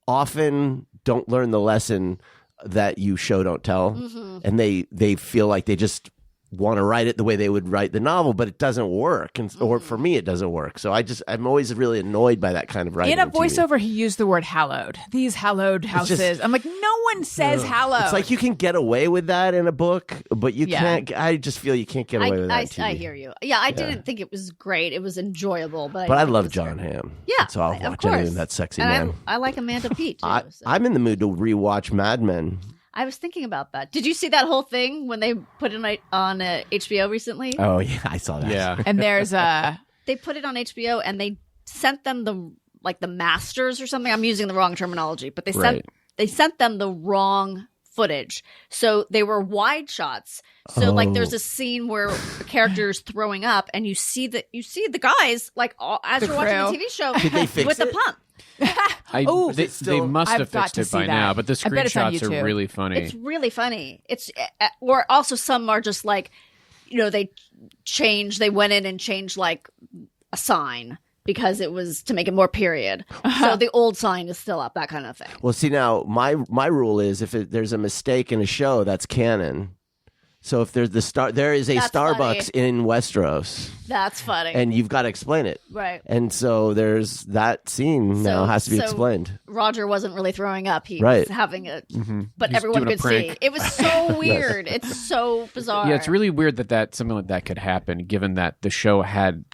often don't learn the lesson that you show don't tell, and they feel like they just want to write it the way they would write the novel, but it doesn't work. And or for me, it doesn't work. So I'm always really annoyed by that kind of writing. In a on TV. voiceover, he used the word hallowed. These hallowed houses. I'm like, no one says hallowed. It's like you can get away with that in a book, but you can't. I just feel you can't get away with that. On TV. I hear you. Yeah, I didn't think it was great. It was enjoyable, but I love John Hamm. Yeah, so I'll watch anything that's sexy man. I like Amanda Peet too. I'm in the mood to rewatch Mad Men. I was thinking about that. Did you see that whole thing when they put it on HBO recently? Oh yeah, I saw that. Yeah. And there's They put it on HBO and they sent them the masters or something. I'm using the wrong terminology, but they sent them the wrong footage. So they were wide shots. So like there's a scene where the character is throwing up and you see the guys like as you're watching the TV show Did they fix with it? the pump. They must I've have got fixed to it by see now, that. but the I bet it's on screenshots are YouTube. really funny. It's really funny. It's or also some are just like, they went in and changed like a sign because it was to make it more period. So the old sign is still up, that kind of thing. Well, see now, my rule is if there's a mistake in a show, that's canon. So if there's there is a That's Starbucks in Westeros, That's funny. and you've got to explain it. Right. And so there's that scene now has to be explained. Roger wasn't really throwing up. He Right. was having a, but He's everyone doing a could see. prank. It was so weird. It's so bizarre. Yeah, it's really weird that something like that could happen, given that the show had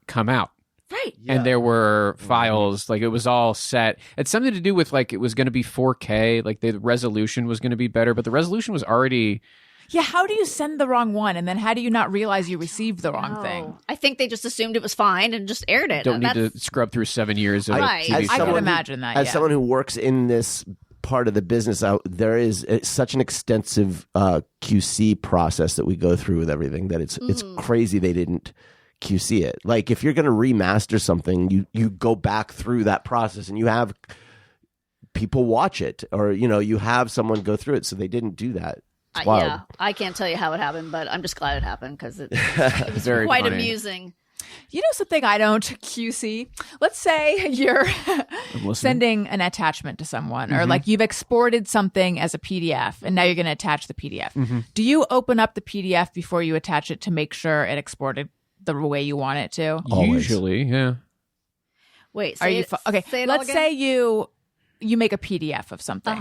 come out. right. And there were files, like it was all set. It's something to do with like it was going to be 4K, like the resolution was going to be better, but the resolution was already. yeah. How do you send the wrong one, and then how do you not realize you received the wrong thing? Oh, I think they just assumed it was fine and just aired it. Don't need That's- to scrub through 7 years of Right. TV As I show. could imagine that. As yeah. someone who works in this part of the business, there is such an extensive QC process that we go through with everything that it's crazy they didn't QC it. Like if you're going to remaster something, you go back through that process and you have people watch it, or you have someone go through it. So they didn't do that. It's wild. yeah, I can't tell you how it happened, but I'm just glad it happened because it was Very quite funny. amusing. You know something I don't QC? Let's say you're sending an attachment to someone, or like you've exported something as a PDF and now you're going to attach the PDF. Do you open up the PDF before you attach it to make sure it exported the way you want it to? Always. Usually, yeah. Wait, Are you okay? Say it all Let's again? say you make a PDF of something.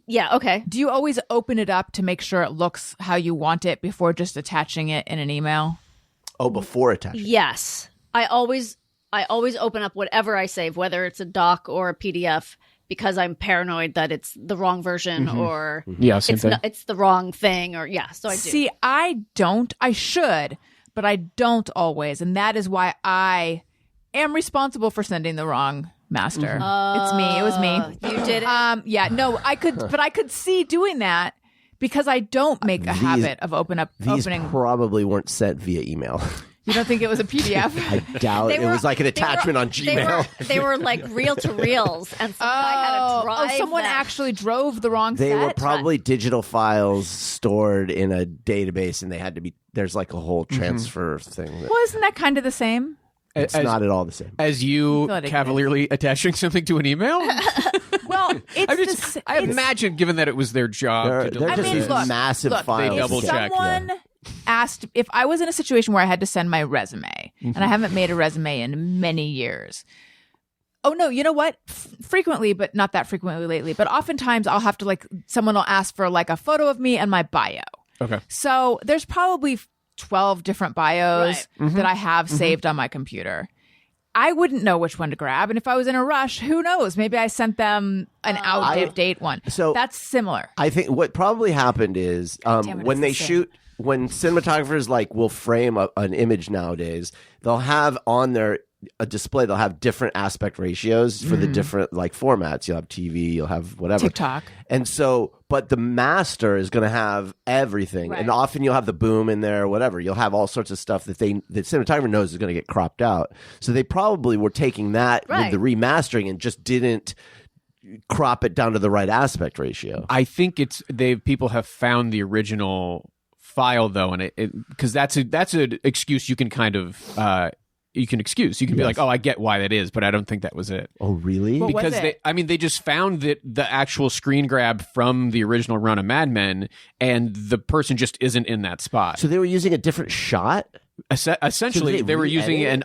Yeah, okay. Do you always open it up to make sure it looks how you want it before just attaching it in an email? Oh, before attaching. Yes. I always open up whatever I save, whether it's a doc or a PDF, because I'm paranoid that it's the wrong version or Yeah, same it's thing. it's the wrong thing, or so I do. See, I don't. I should, but I don't always, and that is why I am responsible for sending the wrong master. It's me. It was me. You did it. Yeah, no, I could, but I could see doing that because I don't make a habit of These opening. probably weren't sent via email. You don't think it was a PDF? I doubt it was like an attachment on Gmail. They were like reel to reels, and some guy had to drive. someone them. actually drove the wrong They set. were probably digital files stored in a database, and they had to be. There's like a whole transfer thing. Well, isn't that kind of the same? It's not at all the same. As you feel like it cavalierly attaching something to an email? Well, it's I imagine, given that it was their job They're to deliver just this. these massive files. They double if check, someone asked, if I was in a situation where I had to send my resume, and I haven't made a resume in many years. Oh no, you know what? Frequently, but not that frequently lately. But oftentimes, I'll have to someone will ask for like a photo of me and my bio. Okay. So there's probably 12 different bios that I have saved on my computer. I wouldn't know which one to grab. And if I was in a rush, who knows? Maybe I sent them an out of date one. So- that's similar. I think what probably happened is damn it, when it's they the same. shoot, when cinematographers will frame an image nowadays, they'll have on their a display, they'll have different aspect ratios for the different formats. You'll have TV, you'll have whatever. TikTok. And so, but the master is going to have everything. Right. And often you'll have the boom in there or whatever. You'll have all sorts of stuff that the cinematographer knows is going to get cropped out. So they probably were taking that with Right. the remastering and just didn't crop it down to the right aspect ratio. I think people have found the original file though, and it because that's an excuse you can kind of excuse. You can be like, oh, I get why that is, but I don't think that was it. Oh, really? What was Because it? they just found that the actual screen grab from the original run of Mad Men, and the person just isn't in that spot. So they were using a different shot? Essentially, So they were using re-edit?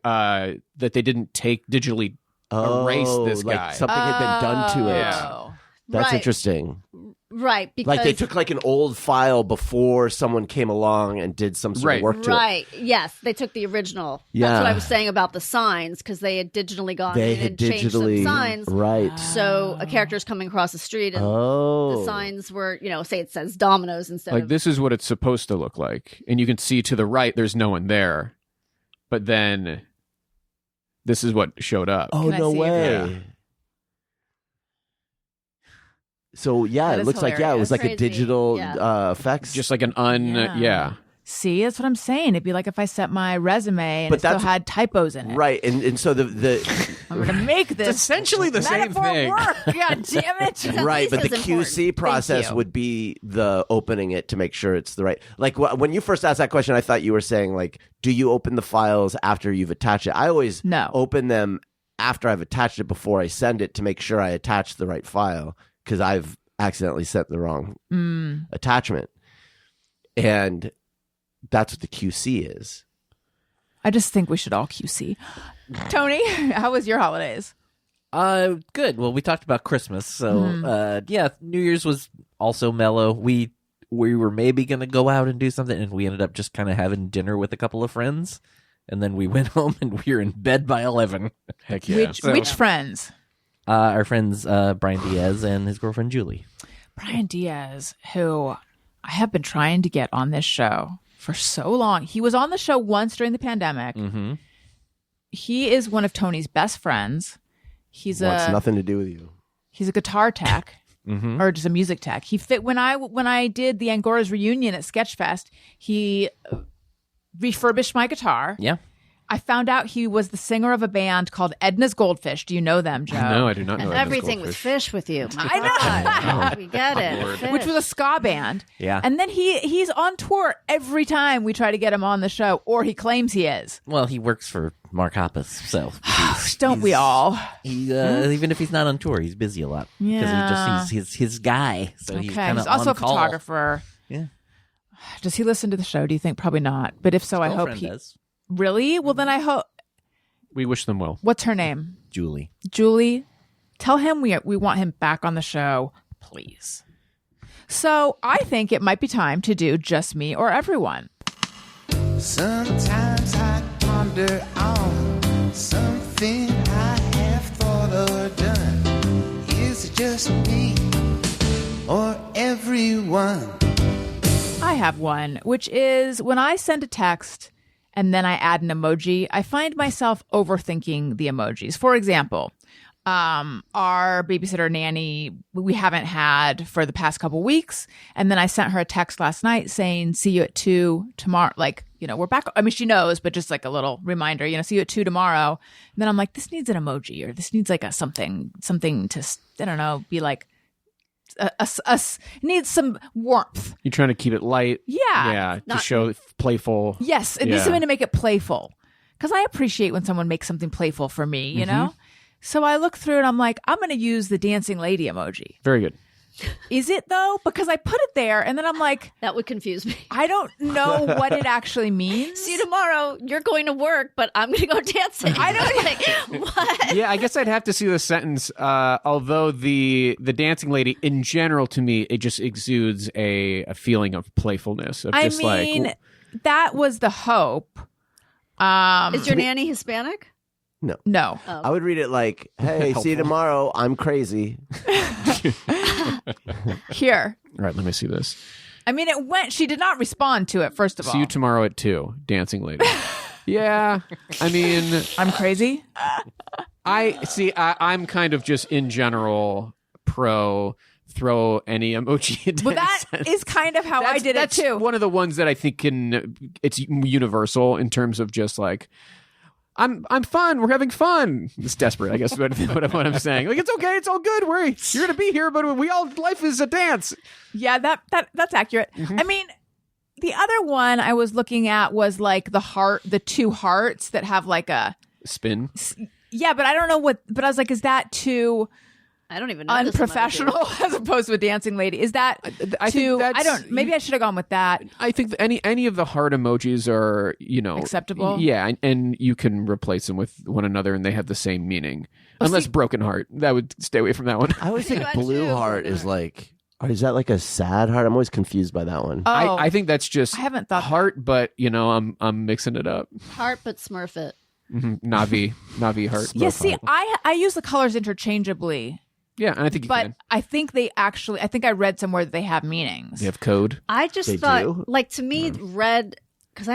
that they didn't take digitally erase this like guy. something had been done to it. Oh. That's Right. interesting. Right, because Like they took like an old file before someone came along and did some sort of work to it. right. Yes, they took the original. Yeah. That's what I was saying about the signs because they had digitally gone They in had and changed some digitally signs. right. So a character's coming across the street and Oh, the signs were, say it says Domino's instead Like of this is what it's supposed to look like, and you can see to the right there's no one there, but then this is what showed up. Oh, Can I no see it? way. Yeah. So yeah, That it is looks like it was hilarious. like a Crazy. digital Yeah. effects. Just like an Yeah. See, that's what I'm saying. It'd be like if I set my resume and But it still that's- had typos in it. right, and so the I'm going to make this. It's essentially the same metaphor thing. work. God damn it. right, but the least as important. QC process you. would be the opening it to make sure it's the right. Like when you first asked that question, I thought you were saying like, do you open the files after you've attached it? I always No. open them after I've attached it before I send it to make sure I attach the right file because I've accidentally sent the wrong attachment, and that's what the QC is. I just think we should all QC. Tony, how was your holidays? Good. Well, we talked about Christmas, so yeah, New Year's was also mellow. We were maybe gonna go out and do something, and we ended up just kind of having dinner with a couple of friends, and then we went home and we were in bed by 11. Heck yeah. Which friends? Our friends Brian Diaz and his girlfriend Julie. Brian Diaz, who I have been trying to get on this show for so long. He was on the show once during the pandemic. Mm-hmm. He is one of Tony's best friends. He's Wants nothing to do with you. he's a guitar tech Mm-hmm. or just a music tech. He fit when I did the Angora's reunion at Sketchfest. He refurbished my guitar. Yeah. I found out he was the singer of a band called Edna's Goldfish. Do you know them, Joe? No, I do not know. and Edna's everything with Goldfish. fish with you. I know. We get it. Fish. Which was a ska band. Yeah. And then he's on tour every time we try to get him on the show, or he claims he is. Well, he works for Mark Hoppus, so Don't we all? he even if he's not on tour, he's busy a lot Yeah. he's his guy. So he's Okay. kind He's of also on a call. photographer. Yeah. Does he listen to the show? Do you think? Probably not. But if so, I hope Girlfriend he does. really. Well, then I hope. We wish them well. What's her name? Julie. Julie. Tell him we want him back on the show, please. So I think it might be time to do Just Me or Everyone. Sometimes I ponder on something I have thought or done. Is it just me or everyone? I have one, which is when I send a text and then I add an emoji, I find myself overthinking the emojis. For example, our babysitter nanny we haven't had for the past couple weeks, and then I sent her a text last night saying, "See you at 2 tomorrow." Like, we're back. I mean, she knows, but just like a little reminder, see you at 2 tomorrow. And then I'm like, this needs an emoji, or this needs like a something to, I don't know, be like, us needs some warmth. You're trying to keep it light. Yeah. to show playful. Yes, it needs Yeah. something to make it playful. Because I appreciate when someone makes something playful for me, you know? So I look through and I'm like, I'm going to use the dancing lady emoji. Very good. Is it though? Because I put it there and then I'm like, That would confuse me. I don't know what it actually means. See you tomorrow. You're going to work, but I'm going to go dancing. I don't like what. Yeah, I guess I'd have to see the sentence. Although the dancing lady, in general, to me, it just exudes a feeling of playfulness. Of I just mean, that was the hope. Is your nanny Hispanic? No. I would read it like, "Hey, see you tomorrow. I'm crazy." Here. All right, let me see this. I mean, it went, she did not respond to it, first of all. See you tomorrow at 2, dancing lady. Yeah, I mean, I'm crazy. I'm kind of just in general pro throw any emoji into Well, any that sense. is kind of how I did it That's too. one of the ones that I think it's universal in terms of just like, I'm fun. We're having fun. It's desperate, I guess, what I'm saying. Like, it's okay. It's all good. You're going to be here, but life is a dance. Yeah, that's accurate. Mm-hmm. I mean, the other one I was looking at was like the two hearts that have like a Spin. yeah, but I don't know but I was like, is that too I don't even know this unprofessional as opposed to a dancing lady? Is that I too? think I don't. Maybe I should have gone with that. I think any of the heart emojis are, Acceptable? Yeah, and you can replace them with one another, and they have the same meaning. Unless broken heart, that would stay away from that one. I always think I blue do. heart is like, or is that like a sad heart? I'm always confused by that one. Oh, I think that's just I haven't thought heart, but I'm mixing it up. Heart, but Smurf it. Navi heart. yeah. See, I use the colors interchangeably. Yeah, and I think you But can. I think I think I read somewhere that they have meanings. You have code. I just They thought, do? like, to me, red, because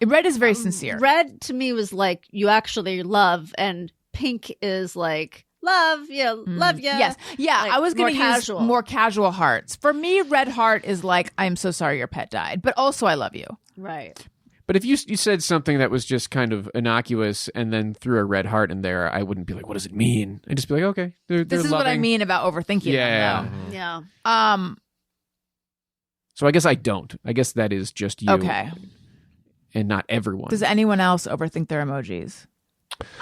Red is very sincere. red to me was like you actually love, and pink is like love, love you. Yes. Yeah, Like, I was going to more use casual. more casual hearts. For me, red heart is like, I'm so sorry your pet died, but also I love you. Right. But if you said something that was just kind of innocuous and then threw a red heart in there, I wouldn't be like, what does it mean? I'd just be like, okay, they're This is what I loving. mean about overthinking Yeah. them, Yeah. though. So I guess I don't. I guess that is just you. Okay. And not everyone. Does anyone else overthink their emojis?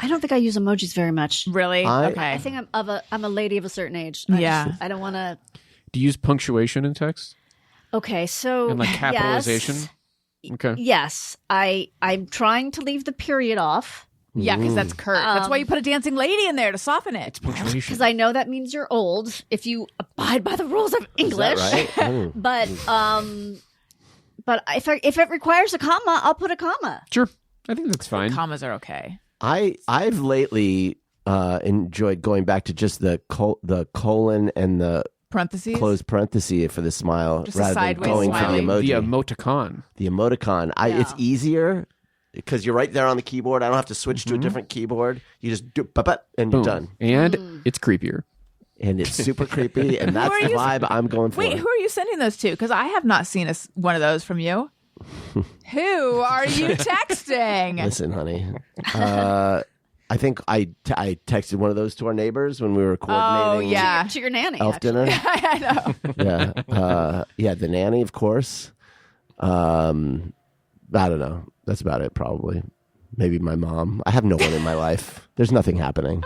I don't think I use emojis very much. Really? I- I think I'm a lady of a certain age. Yeah. I don't want to. Do you use punctuation in text? Okay, so And like capitalization? Yes, Okay. yes, I'm trying to leave the period off Yeah, because that's curt. That's why you put a dancing lady in there to soften it. It's punctuation. because I know that means you're old if you abide by the rules of Is English. that right? Oh. But if it requires a comma, I'll put a comma. Sure. I think that's fine. Commas are okay. I've lately enjoyed going back to just the colon and the Parentheses? closed parenthesis for the smile Just a rather than sideways going for the smiley. emoji. The emoticon. The emoticon. It's easier because you're right there on the keyboard. I don't have to switch to a different keyboard. You just do and you're Boom. done. And it's creeper. And it's super creepy, and that's are the you- vibe I'm going for. Wait, who are you sending those to? Because I have not seen one of those from you. Who are you texting? Listen, honey. I think I texted one of those to our neighbors when we were Oh, coordinating yeah. To your nanny. elf actually. dinner. I know. Yeah, the nanny, of course. I don't know. That's about it, probably. Maybe my mom. I have no one in my life. There's nothing happening.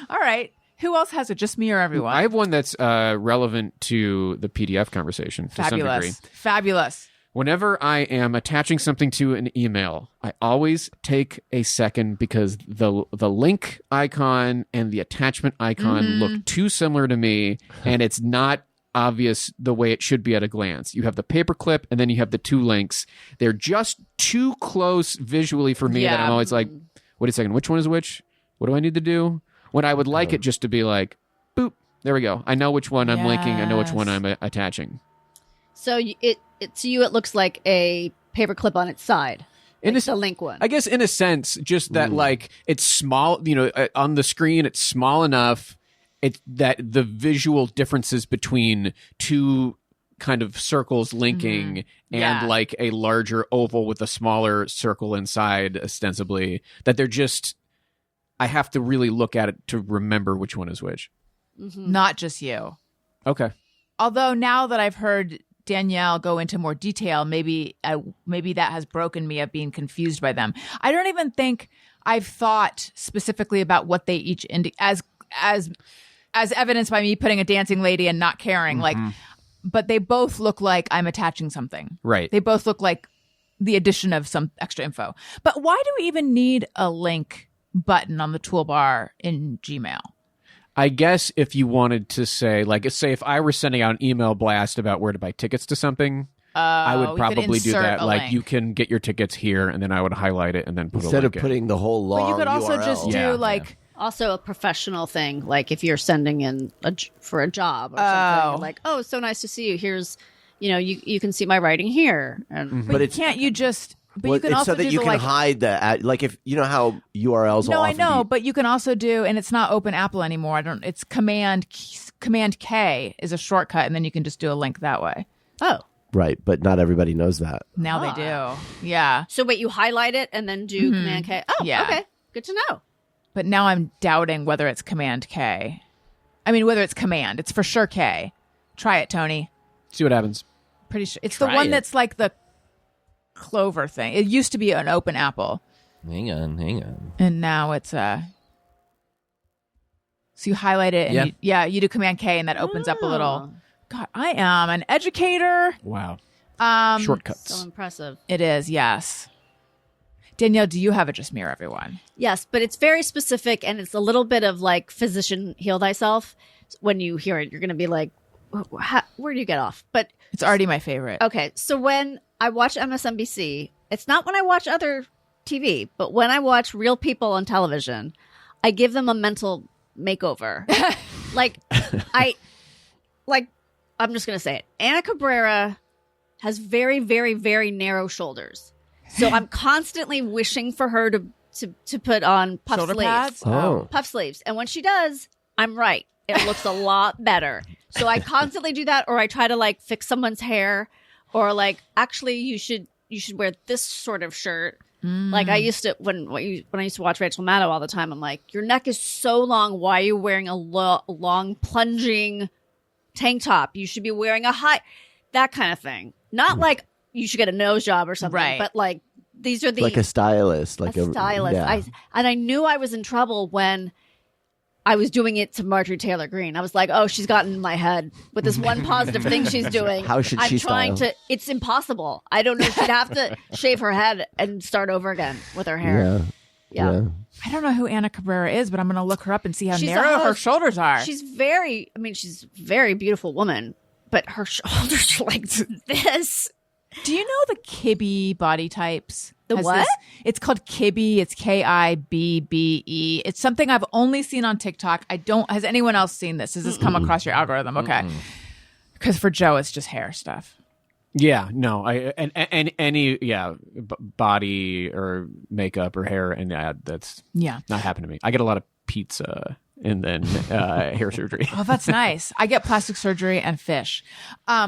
All right. Who else has it? Just me or everyone? I have one that's relevant to the PDF conversation to some degree. Fabulous. Fabulous. Whenever I am attaching something to an email, I always take a second because the link icon and the attachment icon look too similar to me, and it's not obvious the way it should be at a glance. You have the paperclip, and then you have the two links. They're just too close visually for me that Yeah. I'm always like, wait a second, which one is which? What do I need to do? When I would like it just to be like, boop, there we go. I know which one I'm linking. I know which one I'm attaching. So to you, it looks like a paperclip on its side. In Like the link one. I guess in a sense, just that like it's small, on the screen, it's small enough that the visual differences between two kind of circles linking Yeah. and like a larger oval with a smaller circle inside, ostensibly, that they're just, I have to really look at it to remember which one is which. Not just you. Okay. Although now that I've heard Danielle go into more detail, maybe that has broken me of being confused by them. I don't even think I've thought specifically about what they each as evidenced by me putting a dancing lady and not caring. Like, but they both look like I'm attaching something. Right. They both look like the addition of some extra info. But why do we even need a link button on the toolbar in Gmail? I guess if you wanted to say, like, say if I were sending out an email blast about where to buy tickets to something, I would we could probably do insert that. a Like, link. you can get your tickets here, and then I would highlight it and then put Instead a of link putting the whole long But you could also URL. just do Yeah, like Also a professional thing, like if you're sending in for a job or something, you're like, oh, so nice to see you. Here's, you can see my writing here. And But it's can't you just? But well, you can it's also so that do you the, can like, hide the like if you know how URLs. No, will I often know, be- but you can also do, and it's not Open Apple anymore. It's Command K is a shortcut, and then you can just do a link that way. oh, right, but not everybody knows that. Now they do, yeah. so wait, you highlight it and then do Command K. Oh, Yeah. okay, good to know. But now I'm doubting whether it's Command K. I mean, whether it's Command, it's for sure K. Try it, Tony. See what happens. Pretty sure it's Try the one it. that's like the clover thing. It used to be an open apple, Hang on. and now it's a. So you highlight it, and you do Command K, and that opens up a little. God, I am an educator. Wow. Um, Shortcuts. So impressive. It is, yes. Danielle, do you have a Just Mirror Everyone? Yes, but it's very specific, and it's a little bit of like physician heal thyself. When you hear it, you're going to be like, where do you get off? But It's already my favorite. okay, so when I watch MSNBC, it's not when I watch other TV, but when I watch real people on television, I give them a mental makeover. I'm just going to say it. Anna Cabrera has very, very, very narrow shoulders. So I'm constantly wishing for her to put on puff Shoulder sleeves. pads? Oh. Puff sleeves. And when she does, I'm right. It looks a lot better. So I constantly do that, or I try to like fix someone's hair, or like, actually you should wear this sort of shirt. Like I used to, when I used to watch Rachel Maddow all the time, I'm like, your neck is so long. Why are you wearing a long plunging tank top? You should be wearing a that kind of thing. Not like you should get a nose job or something, Right. but like these are the Like a stylist. Like a stylist. Yeah. I knew I was in trouble when I was doing it to Marjorie Taylor Greene. I was like, oh, she's gotten in my head with this one positive thing she's doing. How should I'm she trying style? to. It's impossible. I don't know. She'd have to shave her head and start over again with her hair. Yeah. I don't know who Anna Cabrera is, but I'm going to look her up and see how She's a narrow her host. shoulders are. She's a very beautiful woman, but her shoulders are like this. Do you know the Kibbe body types? The what? It's called Kibbe. It's Kibbe. It's something I've only seen on TikTok. Has anyone else seen this? Has this come across your algorithm? Okay. Because for Joe, it's just hair stuff. Yeah, no, body or makeup or hair, and that's not happened to me. I get a lot of pizza and then hair surgery. Oh, that's nice. I get plastic surgery and fish,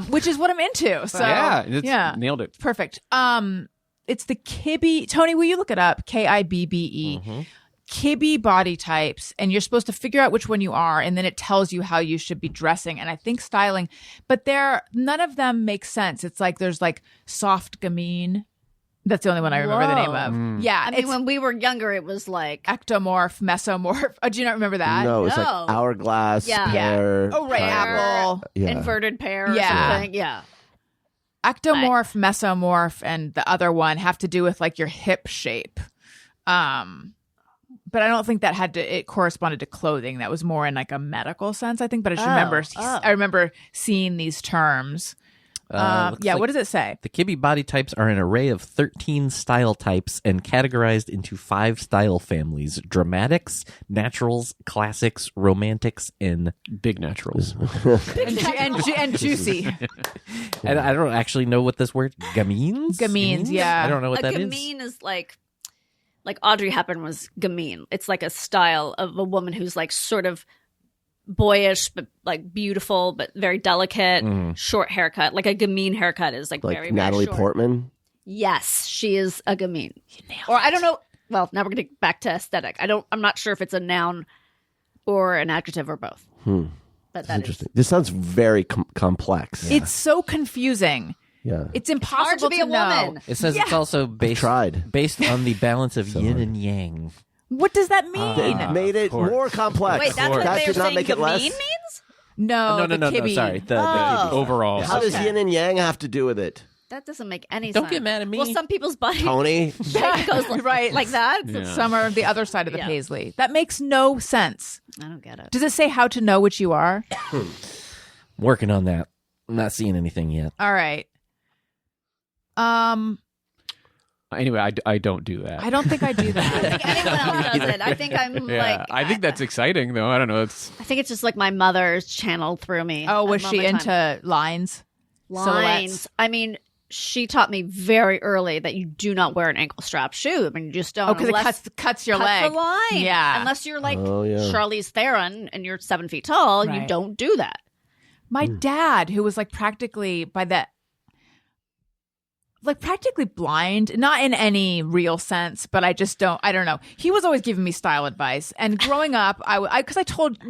which is what I'm into. So nailed it. Perfect. It's the Kibbe. Tony, will you look it up? Kibbe. Kibbe body types, and you're supposed to figure out which one you are, and then it tells you how you should be dressing and I think styling, but none of them make sense. It's like there's like soft gamine. That's the only one I remember the name of. Yeah. I mean, when we were younger, it was like ectomorph, mesomorph. Oh, do you not remember that? No, it's No. like hourglass, Yeah. pear. Oh, right. triangle. Apple. Yeah. inverted pear or Yeah. something. Yeah. Ectomorph, mesomorph, and the other one have to do with like your hip shape. But I don't think that it corresponded to clothing. That was more in like a medical sense, I think. But I just I remember seeing these terms. What does it say? The Kibbe body types are an array of 13 style types and categorized into 5 style families: dramatics, naturals, classics, romantics, and Big naturals. and juicy. and I don't actually know what this word gamines. Gamines, yeah. I don't know what A that is. gamine is like Audrey Hepburn was gamine. It's like a style of a woman who's like sort of boyish but like beautiful but very delicate, short haircut. Like a gamine haircut is like very, very Natalie short. Portman. Yes, she is a gamine. Or I don't know. Well, now we're going to get back to aesthetic. I'm not sure if it's a noun or an adjective or both. But that is Interesting. This sounds very complex. It's so confusing. Yeah. It's hard impossible to be a know. woman. It says it's also based on the balance of yin and yang. What does that mean? It made it more complex. Wait, that's what that they were did not saying make it less. gamine means? No, No, Kibbe. sorry. The Oh. Overall, How does yin and yang have to do with it? That doesn't make any sense. Don't get mad at me. Well, some people's body Tony? goes Right. like that. Yeah. Some are the other side of the Yeah. paisley. That makes no sense. I don't get it. Does it say how to know which you are? Working on that. I'm not seeing anything yet. All right. anyway, I don't do that. I don't think I do that. I think anyone else does it. I think I'm like. I think that's exciting though. I don't know. It's I think it's just like my mother's channeled through me. Oh, was at she one moment in time. into lines? lines? Silhouettes? I mean, she taught me very early that you do not wear an ankle strap shoe. I mean, you just don't. Oh, because unless- it cuts your cuts leg. the line. Yeah. Unless you're like Oh, yeah. Charlize Theron and you're 7 feet tall, you Right. don't do that. My dad, who was like practically practically blind, not in any real sense, but I don't know. He was always giving me style advice. And growing up,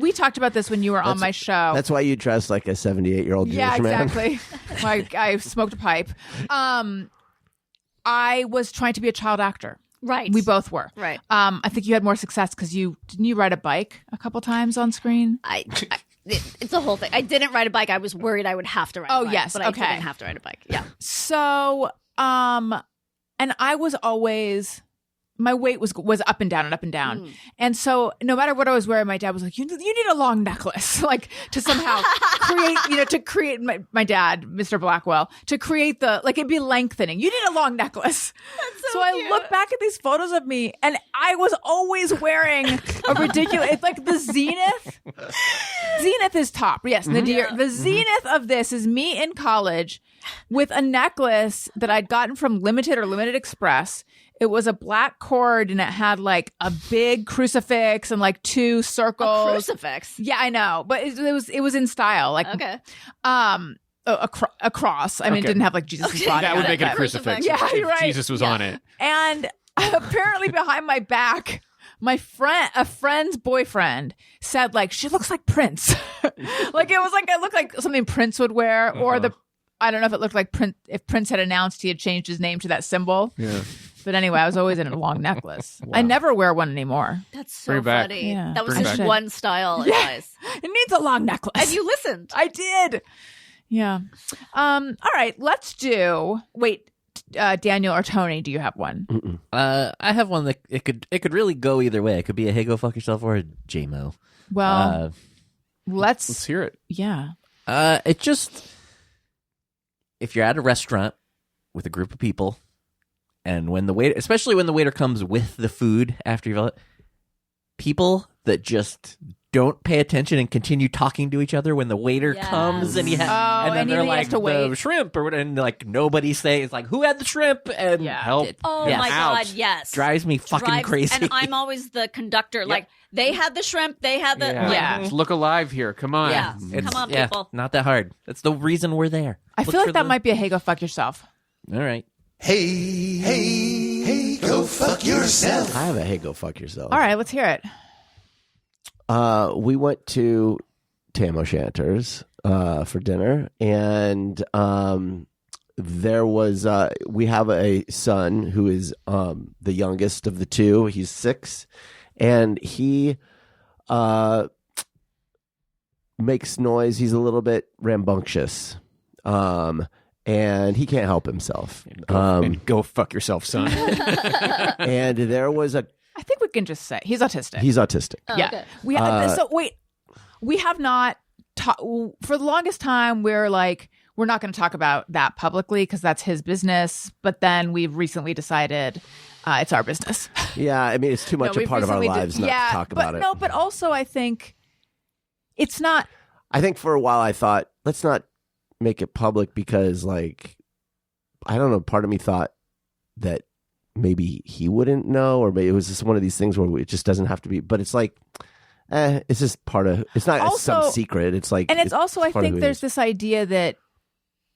we talked about this when you were on my show. That's why you dress like a 78-year-old Jewish yeah, man. exactly. I smoked a pipe. I was trying to be a child actor. Right. We both were. Right. I think you had more success because didn't you ride a bike a couple times on screen? It's a whole thing. I didn't ride a bike. I was worried I would have to ride a bike. yes. But Okay. I didn't have to ride a bike. Yeah. So, and I was always, my weight was up and down and up and down. And so no matter what I was wearing, my dad was like, you need a long necklace, like to somehow create my dad, Mr. Blackwell, to create it'd be lengthening. You need a long necklace. That's so I look back at these photos of me and I was always wearing a ridiculous, it's like the zenith. Zenith is top. Yes. The zenith of this is me in college with a necklace that I'd gotten from Limited or Limited Express. It was a black cord and it had like a big crucifix and like 2 circles. A crucifix. Yeah, I know, but it was in style. Like Okay. a cross. I mean, it didn't have like Jesus' body. That would on make it a crucifix. Yeah, if you're right. Jesus was on it. And apparently behind my back, a friend's boyfriend said like she looks like Prince. Like it was like I looked like something Prince would wear, or I don't know if it looked like Prince, if Prince had announced he had changed his name to that symbol. Yeah. But anyway, I was always in a long necklace. I never wear one anymore. That's so Bring it back. funny. Yeah. That was Bring it his back. one style advice. It needs a long necklace. And you listened. I did. Yeah. All right. Let's do. Wait, Daniel or Tony, do you have one? I have one that it could really go either way. It could be a hey go fuck yourself or a JMO. Well, Let's hear it. Yeah. It just, if you're at a restaurant with a group of people, and especially when the waiter comes with the food after you've people that just don't pay attention and continue talking to each other when the waiter Yes. comes and and then and they're he has like to wait. the shrimp or whatever, and like nobody says like who had the shrimp and Help. Oh Yes. my Out. God, yes. drives me fucking crazy. And I'm always the conductor. Like, they had the shrimp, they had the... Yeah. like, Yeah. Let's look alive here. Come on. Yeah. It's- Come on, yeah, people. not that hard. That's the reason we're there. I Look feel for like that the- might be a hey, go fuck yourself. All right. Hey, go fuck yourself. I have a hey, go fuck yourself. All right, let's hear it. We went to Tam O'Shanter's for dinner, and there was we have a son who is the youngest of the two. He's 6, and he makes noise. He's a little bit rambunctious, and he can't help himself. And go fuck yourself, son. And there was I think we can just say he's autistic. he's autistic. Oh, yeah. okay. We have not for the longest time. We're like, we're not going to talk about that publicly because that's his business. But then we've recently decided it's our business. Yeah, I mean, it's too much a we've part of our recently lives not to talk about it. No, but also I think it's not. I think for a while I thought, let's not make it public because, like, I don't know, part of me thought that maybe he wouldn't know, or maybe it was just one of these things where it just doesn't have to be. But it's like, it's just part of. It's not Also- some secret. It's like, And it's also, I part of think who he there's is. this idea that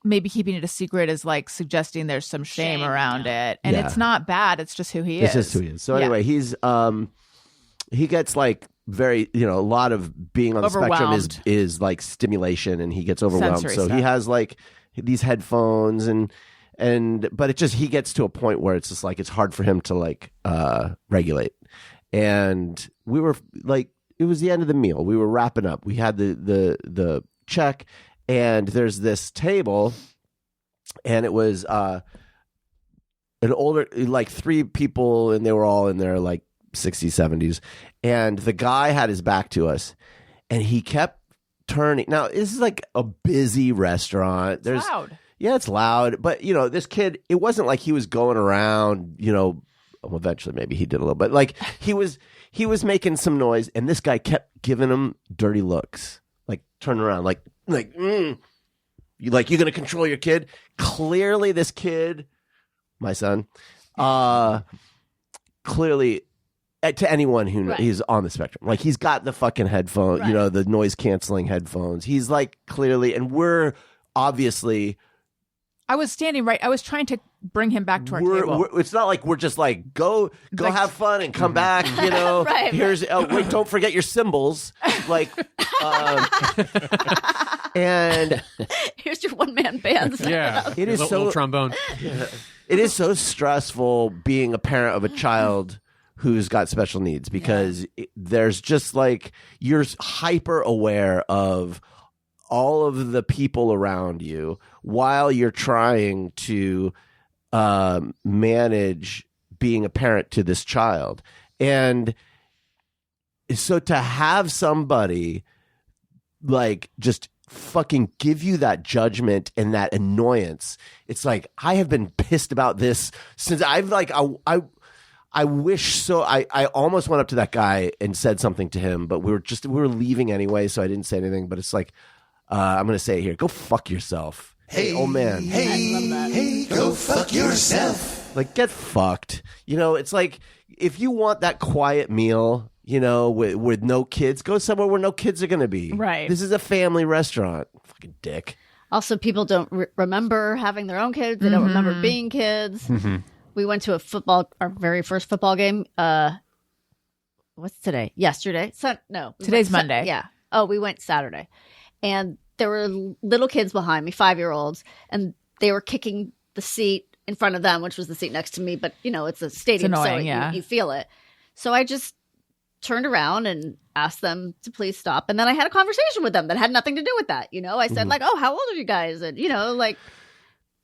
maybe keeping it a secret is like suggesting there's some shame around it. And Yeah. it's not bad. It's just who he It's is. just who he is. So Yeah. anyway, he's he gets like very, a lot of being on the spectrum Overwhelmed. is like stimulation, and he gets overwhelmed. Sensory So he stuff. has like these headphones but it just, he gets to a point where it's just like it's hard for him to like regulate. And we were like, it was the end of the meal. We were wrapping up. We had the check, and there's this table, and it was an older, like 3 people, and they were all in their like 60s, 70s. And the guy had his back to us, and he kept turning. Now, this is like a busy restaurant. There's loud. Yeah, it's loud. But, this kid, it wasn't like he was going around, well, eventually maybe he did a little, but like he was making some noise, and this guy kept giving him dirty looks, like turning around, like, you going to control your kid? Clearly this kid, my son, clearly, to anyone who knows, Right. he's on the spectrum. Like, he's got the fucking headphone, Right. the noise canceling headphones. He's like clearly, and we're obviously, I was standing right. I was trying to bring him back to our table. it's not like we're just like go Like- have fun and come back. Right, Here's wait, don't forget your symbols. Like, and Here's your one-man band. Yeah. It is Little so- trombone. It is so stressful being a parent of a child who's got special needs because there's just like you're hyper aware of all of the people around you while you're trying to manage being a parent to this child. And so to have somebody like just fucking give you that judgment and that annoyance, it's like I have been pissed about this since I've like I wish so. I almost went up to that guy and said something to him, but we were leaving anyway, so I didn't say anything. But it's like I'm gonna say it here. Go fuck yourself. Hey, old man. Hey, go fuck yourself. Like, get fucked. You know, it's like if you want that quiet meal, you know, with no kids, go somewhere where no kids are going to be. Right. This is a family restaurant. Fucking dick. Also, people don't remember having their own kids. They don't remember being kids. We went to our very first football game. What's today? Yesterday. Today's Monday. Yeah. Oh, we went Saturday. And there were little kids behind me, 5-year-olds, and they were kicking the seat in front of them, which was the seat next to me. But, you know, it's a stadium, it's annoying, so you feel it. So I just turned around and asked them to please stop. And then I had a conversation with them that had nothing to do with that. You know, I said, like, oh, how old are you guys? And, you know, like,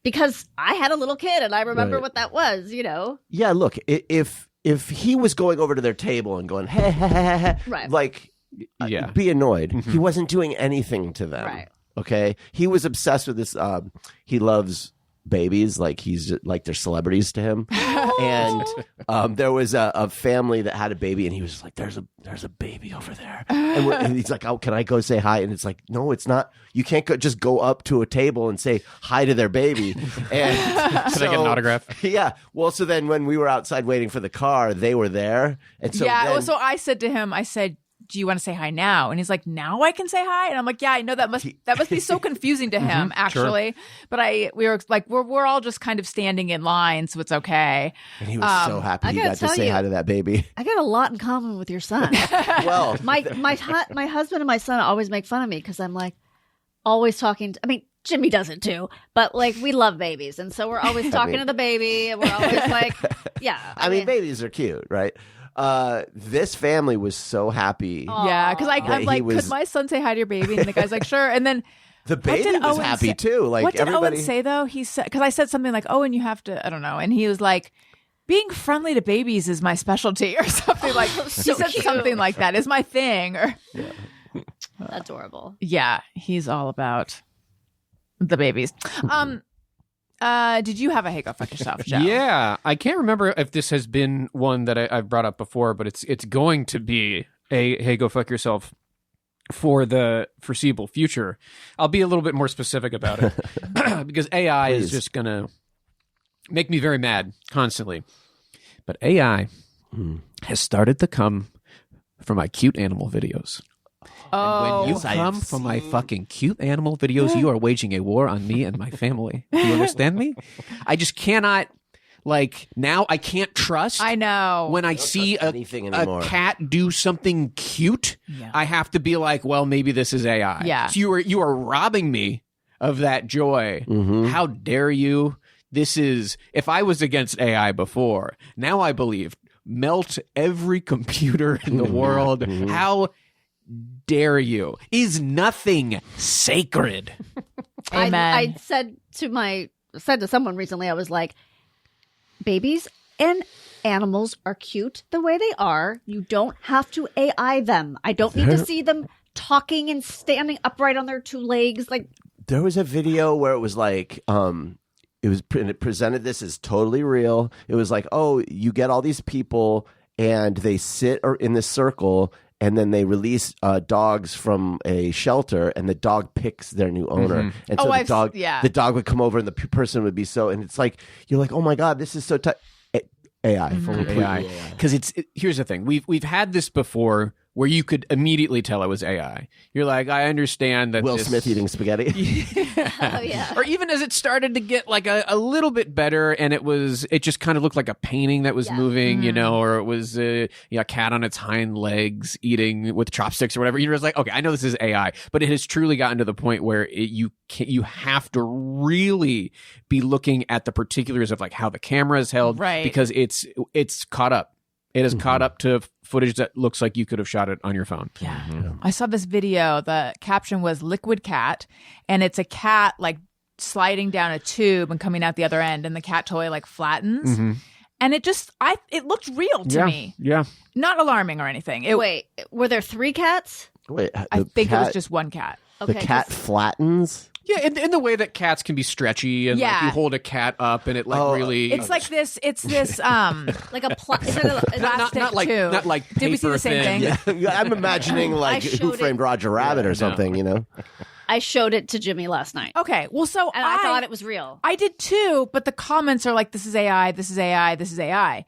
because I had a little kid and I remember what that was, you know. Yeah, look, if he was going over to their table and going, hey, Right. like, be annoyed. He wasn't doing anything to them. Right. Okay? He was obsessed with this. He loves babies, like he's like they're celebrities to him. And there was a family that had a baby, and he was just like, "There's a baby over there," and he's like, "Oh, can I go say hi?" And it's like, "No, it's not. You can't just go up to a table and say hi to their baby." And Can I get an autograph? Yeah. Well, so then when we were outside waiting for the car, they were there, and so so I said to him, I said, do you want to say hi now? And he's like, now I can say hi? And I'm like, yeah, I know that must be so confusing to him, actually. Sure. But we were like, we're all just kind of standing in line, so it's okay. And he was so happy he got to say hi to that baby. I got a lot in common with your son. Well, my husband and my son always make fun of me because I'm like always talking. I mean, Jimmy does it too, but like we love babies, and so we're always talking to the baby, and we're always like, yeah. I mean, babies are cute, right? This family was so happy. Yeah, because I'm like, could my son say hi to your baby? And the guy's like, sure. And then the baby was happy too. Like, what did everybody Owen say though? He said, because I said something like, oh, and you have to, I don't know, and he was like, being friendly to babies is my specialty, or something like. He said something like that is my thing, or adorable. Yeah, he's all about the babies. Did you have a hey go fuck yourself, Joe? Yeah, I can't remember if this has been one that I've brought up before, but it's going to be a hey go fuck yourself for the foreseeable future. I'll be a little bit more specific about it because AI is just going to make me very mad constantly. But AI has started to come for my cute animal videos. And when you come for my fucking cute animal videos, you are waging a war on me and my family. Do you understand me? I just cannot, like, now I can't trust. I know. When I see a cat do something cute, yeah. I have to be like, well, maybe this is AI. Yeah. So you are robbing me of that joy. Mm-hmm. How dare you? This is, if I was against AI before, now I believe, melt every computer in the world. Mm-hmm. How dare you? Is nothing sacred? Amen. I said to someone recently, I was like, babies and animals are cute the way they are. You don't have to AI them. I don't need to see them talking and standing upright on their two legs. Like, there was a video where it was like, it presented this as totally real. It was like, oh, you get all these people and they sit in this circle, and then they release dogs from a shelter, and the dog picks their new owner. Mm-hmm. And so the dog would come over, and the person would be so, and it's like, you're like, oh my God, this is so AI, fully AI. Because here's the thing, we've had this before where you could immediately tell it was AI. You're like, I understand that Will this- Smith eating spaghetti. Oh yeah. Or even as it started to get like a little bit better, and it just kind of looked like a painting that was moving, you know, or it was a cat on its hind legs eating with chopsticks or whatever. You're just like, okay, I know this is AI, but it has truly gotten to the point where you have to really be looking at the particulars of like how the camera is held, Right. because it's caught up. It has caught up to footage that looks like you could have shot it on your phone. Yeah. I saw this video. The caption was liquid cat, and it's a cat like sliding down a tube and coming out the other end, and the cat toy like flattens. And it looked real to me. Yeah. Not alarming or anything. Wait, were there 3 cats? Wait, I the think it was cat- just one cat. the Okay, cat 'cause- flattens. Yeah, in the way that cats can be stretchy, and like Yeah. you hold a cat up and it like Oh, really. It's like this. It's this. Like a is it a, Plastic not like tube. not like Did we see the paper same thin. thing? Yeah, I'm imagining like I Who showed Framed it- Roger Rabbit or no. something, you know? I showed it to Jimmy last night, Okay. Well, so and I thought it was real. I did too, but the comments are like, "This is AI. This is AI. This is AI."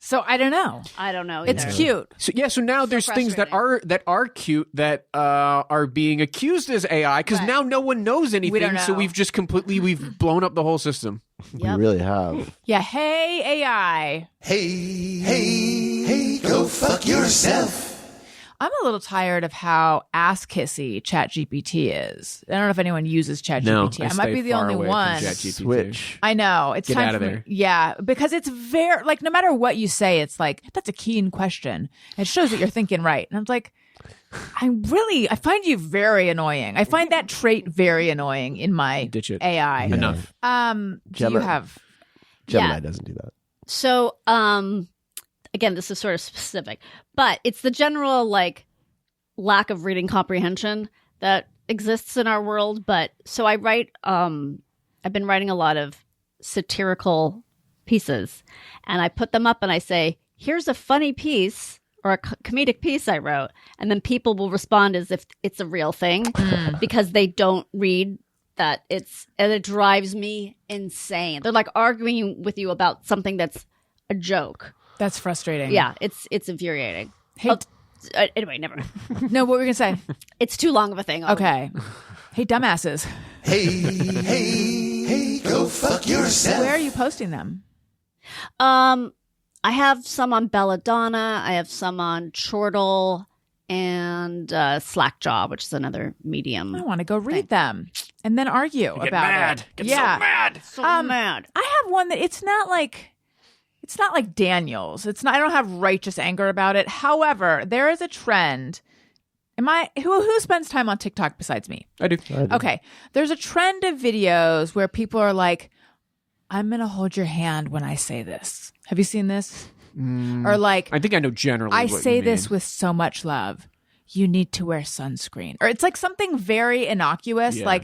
So I don't know. I don't know. It's either. cute. So now there's things that are cute that are being accused as AI because Right. now no one knows anything. So know. we've blown up the whole system. Yep. We really have. Yeah. Hey AI. Hey, go fuck yourself. I'm a little tired of how ass kissy ChatGPT is. I don't know if anyone uses ChatGPT. I might be the only one. Switch. I know. It's Get time out of for me- there. Yeah, because it's very like no matter what you say, it's like that's a keen question. It shows that you're thinking right. And I'm like, I find you very annoying. I find that trait very annoying in my Ditch it. AI. Enough. Do you Gemini. have? Gemini Yeah. doesn't do that. So, again, this is sort of specific, but it's the general like lack of reading comprehension that exists in our world. But so I write, I've been writing a lot of satirical pieces, and I put them up and I say, here's a funny piece or a comedic piece I wrote. And then people will respond as if it's a real thing because they don't read that and it drives me insane. They're like arguing with you about something that's a joke. That's frustrating. Yeah, it's infuriating. Hey, Anyway, never mind. no, what were we gonna say? It's too long of a thing. Okay. Hey, dumbasses. Hey, go fuck yourself. Where are you posting them? I have some on Belladonna. I have some on Chortle and Slackjaw, which is another medium. I want to go read them and then argue about mad. it. Get yeah. so mad. So Um, mad. I have one that it's not like Daniel's. It's not. I don't have righteous anger about it. However, there is a trend. Who spends time on TikTok besides me? I do. Okay, there's a trend of videos where people are like, "I'm gonna hold your hand when I say this." Have you seen this? Or like, I think I know generally. I what say you this mean. with so much love. You need to wear sunscreen. Or it's like something very innocuous, Yeah. like,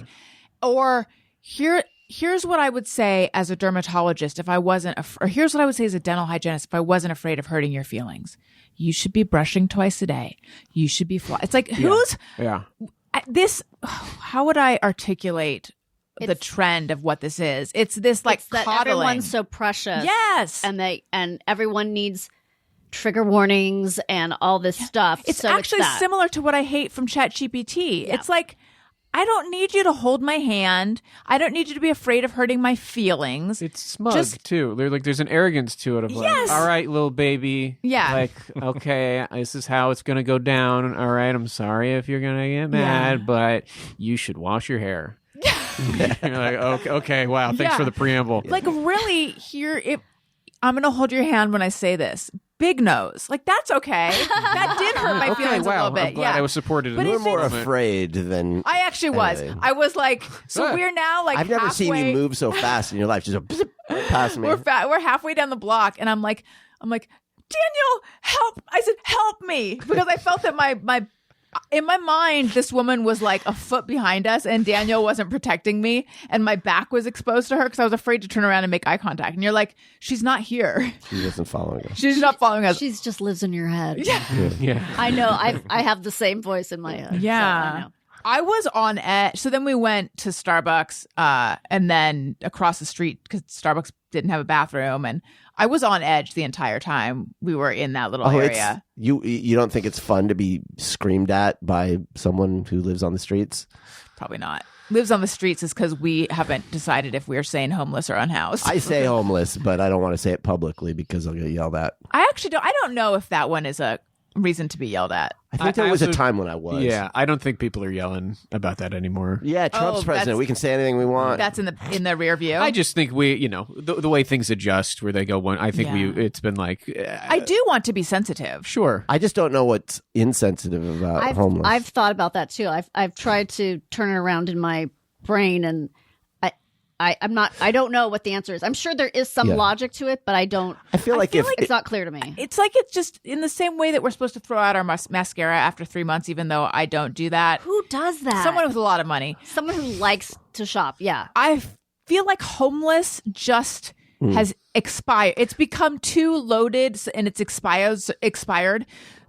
or here's what I would say as a dermatologist if I wasn't, or here's what I would say as a dental hygienist if I wasn't afraid of hurting your feelings. You should be brushing twice a day. You should be It's like, who's Yeah. this? How would I articulate the trend of what this is? It's this like It's that coddling. everyone's so precious. Yes. And everyone needs trigger warnings and all this stuff. It's So actually that. similar to what I hate from ChatGPT. Yeah. It's like, I don't need you to hold my hand. I don't need you to be afraid of hurting my feelings. It's smug Just- too. There's an arrogance to it of like, Yes. all right, little baby. Yeah. Like, okay, this is how it's gonna go down. All right, I'm sorry if you're gonna get mad, but you should wash your hair. You're like, okay, wow, thanks Yeah. for the preamble. Like, really, I'm going to hold your hand when I say this. Big nose. Like, that's okay. That did hurt my Okay, feelings wow, a little bit. I'm glad Yeah. I was supported. But in We're this more moment. afraid than I actually was. anything. I was like, so we're now like I've never seen halfway- you move so fast in your life. Just a bzz, past me. We're halfway down the block, and I'm like, Daniel, help! I said, help me, because I felt that my in my mind, this woman was like a foot behind us, and Daniel wasn't protecting me, and my back was exposed to her because I was afraid to turn around and make eye contact. And you're like, she's not here. She wasn't following us. She's not following us. She just lives in your head. Yeah. I know. I have the same voice in my head. so I Yeah. know. I was on edge. So then we went to Starbucks and then across the street because Starbucks didn't have a bathroom. And I was on edge the entire time we were in that little Oh, area. you don't think it's fun to be screamed at by someone who lives on the streets? Probably not. Lives on the streets is because we haven't decided if we're saying homeless or unhoused. I say homeless, but I don't want to say it publicly because I'll get yelled at. I don't know if that one is a reason to be yelled at. I think there was a time when I was. Yeah, I don't think people are yelling about that anymore. Yeah, Trump's president. that's- We can say anything we want. That's in the rear view. I just think the way things adjust, where they go one. I think Yeah. it's been like. I do want to be sensitive. Sure. I just don't know what's insensitive about homeless. I've thought about that too. I've tried to turn it around in my brain, and I don't know what the answer is. I'm sure there is some Yeah. logic to it, but I feel like if it's not clear to me. It's like it's just in the same way that we're supposed to throw out our mascara after 3 months, even though I don't do that. Who does that? Someone with a lot of money. Someone who likes to shop. Yeah. I feel like homeless just has expired. It's become too loaded and it's expired.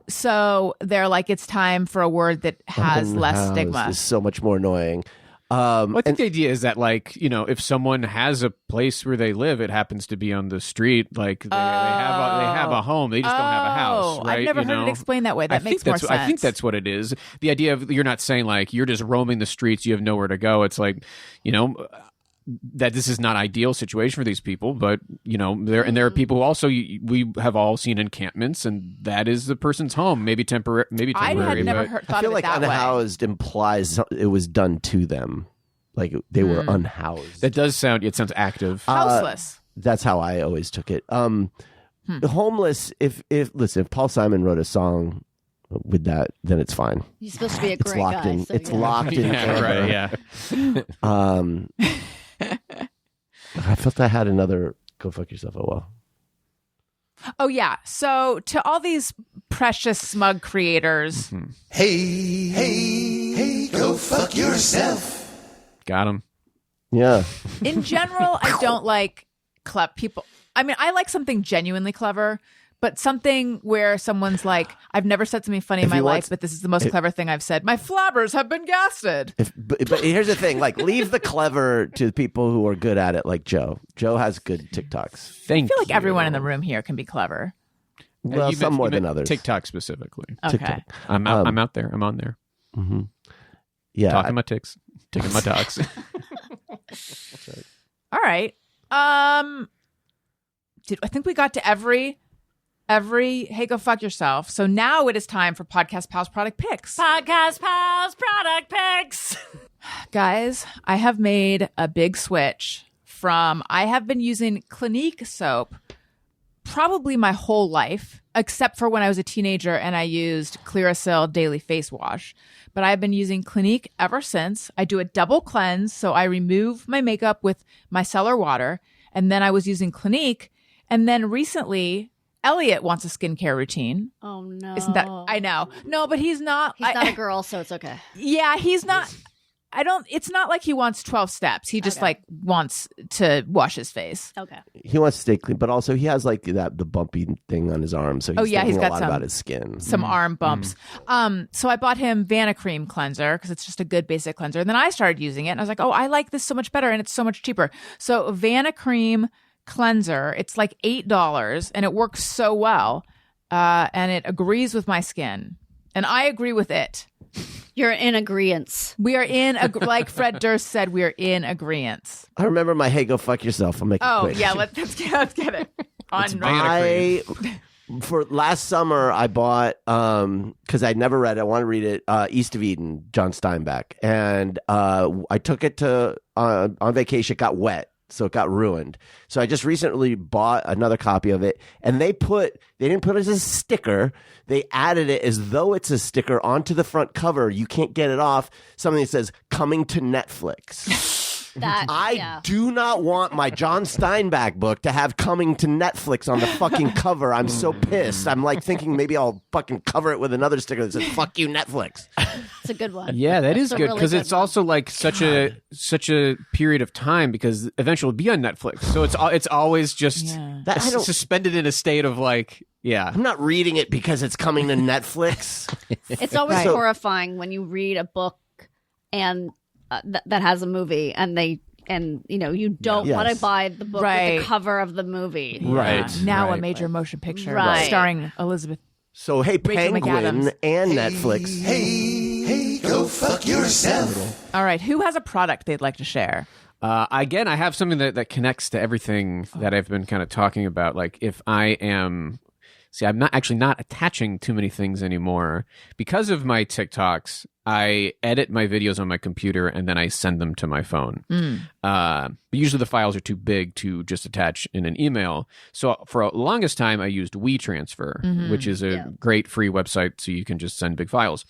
So they're like, it's time for a word that has less Unhoused stigma. is so much more annoying. Well, I think the idea is that, like, if someone has a place where they live, it happens to be on the street. Like they have a home, they just don't have a house. Right? I've never heard it explained that way. That makes more sense. I think that's what it is. The idea of you're not saying like you're just roaming the streets, you have nowhere to go. It's like, that this is not ideal situation for these people, but there are people who also we have all seen encampments, and that is the person's home, maybe temporary. I had never but thought I feel of it like that way. unhoused implies it was done to them, like they were unhoused. that does sound. It sounds active. Houseless. That's how I always took it. Homeless. If Paul Simon wrote a song with that, then it's fine. He's supposed to be a It's great locked guy. in. So It's yeah. locked in. yeah, right. Yeah. I felt I had another. Go fuck yourself. Oh well. Oh, yeah. So to all these precious smug creators, Hey, go fuck yourself. Got him. Yeah. in general, I don't like people. I mean, I like something genuinely clever, but something where someone's like, I've never said something funny in If my you want- life, but this is the most clever thing I've said. My flabbers have been gasted. But here's the thing: like, leave the clever to people who are good at it, like Joe. Joe has good TikToks. Thank I feel like you. everyone in the room here can be clever. Well, You some meant- more you than meant others. TikTok specifically. Okay. TikTok. I'm out there. I'm on there. Yeah. Talking my ticks. Taking my talks. All right. I think we got to every hey, go fuck yourself. So now it is time for Podcast Pals product picks. Podcast Pals product picks. Guys, I have made a big switch from I have been using Clinique soap probably my whole life, except for when I was a teenager and I used Clearasil daily face wash. But I've been using Clinique ever since. I do a double cleanse, so I remove my makeup with micellar water, and then I was using Clinique. And then recently, Elliot wants a skincare routine. Oh no. Isn't that? I know. No, but he's not. He's not a girl, so it's okay. Yeah, he's not. It's not like he wants 12 steps. He just like wants to wash his face. Okay. He wants to stay clean, but also he has like the bumpy thing on his arm, so he's yeah, thinking he's got a lot some- about his skin. Some arm bumps. So I bought him Vanacream cleanser because it's just a good basic cleanser. And then I started using it and I was like, oh, I like this so much better and it's so much cheaper. So Vanacream cleanser, it's like $8 and it works so well. And it agrees with my skin. And I agree with it. You're in agreeance. We are like Fred Durst said, we are in agreement. I remember my hey, go fuck yourself. I'll make it Oh, quick. yeah, let's get it. On For last summer, I bought because I'd never read it. I want to read it. East of Eden, John Steinbeck, and I took it to on vacation. It got wet, so it got ruined. So I just recently bought another copy of it, and they didn't put it as a sticker. They added it as though it's a sticker onto the front cover. You can't get it off. Something that says "Coming to Netflix." I do not want my John Steinbeck book to have "Coming to Netflix" on the fucking cover. I'm so pissed. I'm like thinking maybe I'll fucking cover it with another sticker that says "Fuck you, Netflix." It's a good one. Yeah, that is It's a good really because good it's one. also like such a period of time because eventually it'll be on Netflix. So it's always just suspended in a state of like, yeah. I'm not reading it because it's coming to Netflix. It's always Right. horrifying when you read a book and that has a movie and they and you don't Yes. want to buy the book with Right. the cover of the movie. Right. Now a right. major motion picture Right. starring Elizabeth. So, hey, Rachel Penguin McAdams. and Netflix. Hey, go fuck yourself. All right, who has a product they'd like to share? Again, I have something that connects to everything that I've been kind of talking about. Like if I am, I'm not attaching too many things anymore because of my TikToks. I edit my videos on my computer and then I send them to my phone. But usually the files are too big to just attach in an email. So for a longest time, I used WeTransfer, which is a great free website so you can just send big files.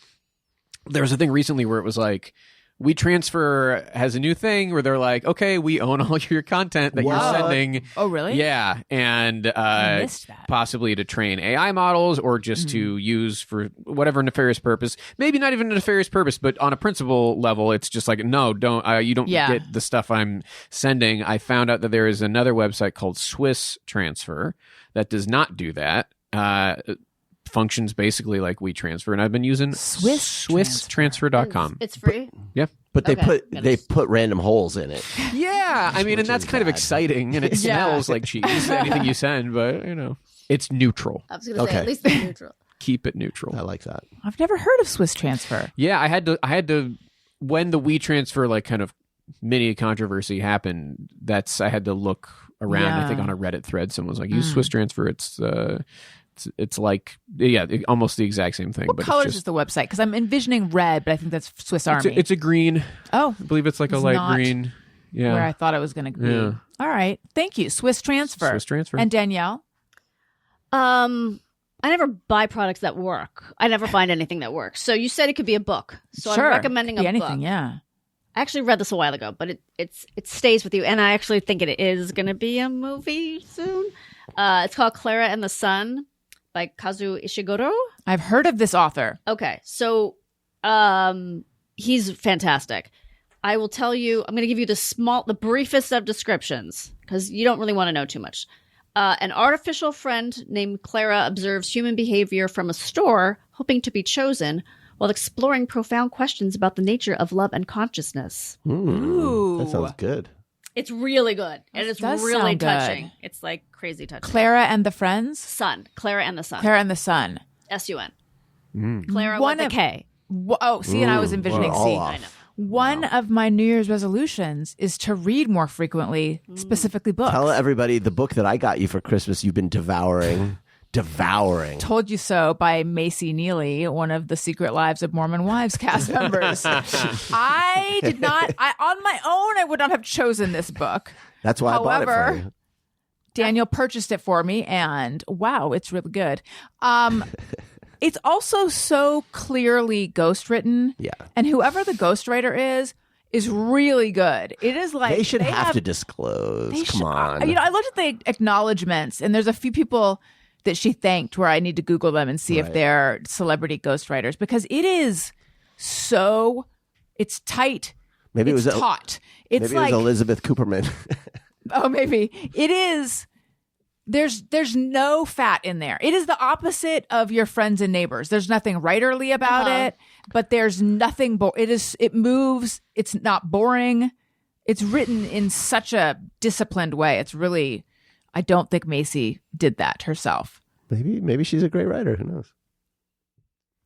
There was a thing recently where it was like, WeTransfer has a new thing where they're like, okay, we own all your content that you're sending. Oh, really? Yeah. And I missed that. possibly to train AI models or just to use for whatever nefarious purpose. Maybe not even a nefarious purpose, but on a principle level, it's just like, no, don't, you don't get the stuff I'm sending. I found out that there is another website called Swiss Transfer that does not do that. Functions basically like WeTransfer, and I've been using SwissTransfer.com. It's free. Yeah. But they Okay. put random holes in it. Yeah, I mean, and that's kind of exciting, and it smells like cheese, anything you send, but, it's neutral. I was going to say, Okay. at least it's neutral. Keep it neutral. I like that. I've never heard of Swiss Transfer. Yeah, I had to, when the WeTransfer, like, kind of mini controversy happened, I had to look around, Yeah. I think on a Reddit thread, someone was like, use Swiss Transfer, it's like, almost the exact same thing. What but colors it's is just, the website? Because I'm envisioning red, but I think that's Swiss Army. it's a green, oh, I believe it's like a It's light not green. Yeah. where I thought it was going to be. Yeah. All right. Thank you. Swiss Transfer. Swiss Transfer. And Danielle? I never buy products that work. I never find anything that works. So you said it could be a book. So Sure. I'm recommending Could be a anything, book. yeah. I actually read this a while ago, but it stays with you. And I actually think it is going to be a movie soon. It's called Clara and the Sun by Kazu Ishiguro. I've heard of this author. Okay, so he's fantastic. I will tell you, I'm going to give you the briefest of descriptions because you don't really want to know too much. An artificial friend named Clara observes human behavior from a store, hoping to be chosen, while exploring profound questions about the nature of love and consciousness. Ooh. That sounds good. It's really good, and it's does really sound good. touching. It's like crazy touching. Clara and the Friends? Sun, Clara and the Sun, Clara and the Sun. S-U-N. Clara One with a of- K. Oh, see, and I was envisioning we're all C. off. I know. One of my New Year's resolutions is to read more frequently, specifically books. Tell everybody the book that I got you for Christmas you've been devouring. Told You So by Macy Neely, one of the Secret Lives of Mormon Wives cast members. I did not, on my own, I would not have chosen this book. That's why I bought it for However, you. Daniel purchased it for me, and wow, it's really good. It's also so clearly ghostwritten. Yeah. And whoever the ghostwriter is really good. It is like They should have to disclose. they Come should- on. I looked at the acknowledgments, and there's a few people that she thanked where I need to Google them and see if Right. they're celebrity ghostwriters, because it is so, it's tight. Maybe It's it was taut. It's maybe like, it was Elizabeth Cooperman. oh, maybe it is. There's no fat in there. It is the opposite of Your Friends and Neighbors. There's nothing writerly about it, but there's nothing. It moves. It's not boring. It's written in such a disciplined way. It's really. I don't think Macy did that herself. Maybe she's a great writer. Who knows?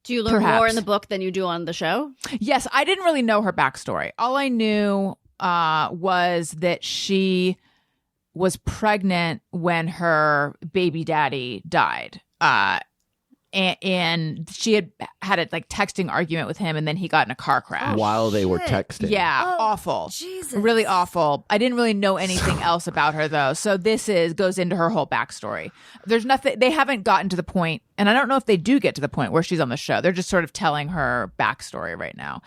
Do you learn Perhaps. more in the book than you do on the show? Yes, I didn't really know her backstory. All I knew was that she was pregnant when her baby daddy died. And she had a texting argument with him, and then he got in a car crash. While they were shit. texting. Yeah, Oh, awful. Jesus. Really awful. I didn't really know anything else about her, though. So this goes into her whole backstory. There's nothing, they haven't gotten to the point, and I don't know if they do get to the point where she's on the show. They're just sort of telling her backstory right now.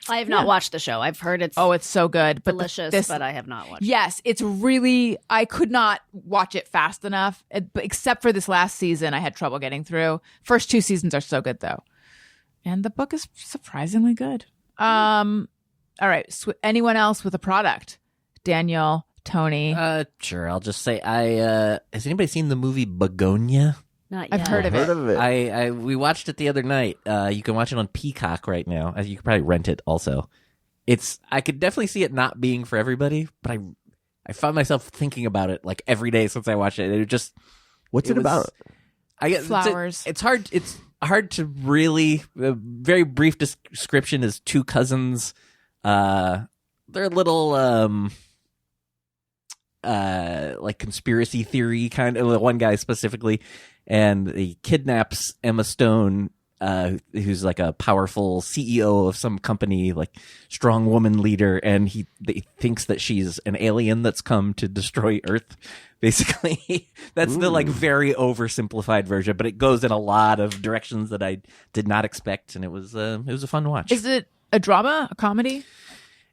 I have not watched the show. I've heard it's It's so good. But delicious, but I have not watched it. yes, it's really, I could not watch it fast enough, except for this last season. I had trouble getting through. First 2 seasons are so good, though. And the book is surprisingly good. All right. Anyone else with a product? Daniel, Tony. Sure. I'll just say, has anybody seen the movie Begonia? Not yet. I've heard of it. Heard of it. We watched it the other night. You can watch it on Peacock right now. You can probably rent it also. I could definitely see it not being for everybody, but I found myself thinking about it like every day since I watched it. It just What's it about? I guess Flowers. It's hard. It's hard to really. A very brief description is two cousins. They're a little like conspiracy theory kind of. One guy specifically, and he kidnaps Emma Stone, who's like a powerful CEO of some company, like strong woman leader, and he thinks that she's an alien that's come to destroy Earth. Basically, that's the like very oversimplified version, but it goes in a lot of directions that I did not expect, and it was a fun watch. Is it a drama, a comedy?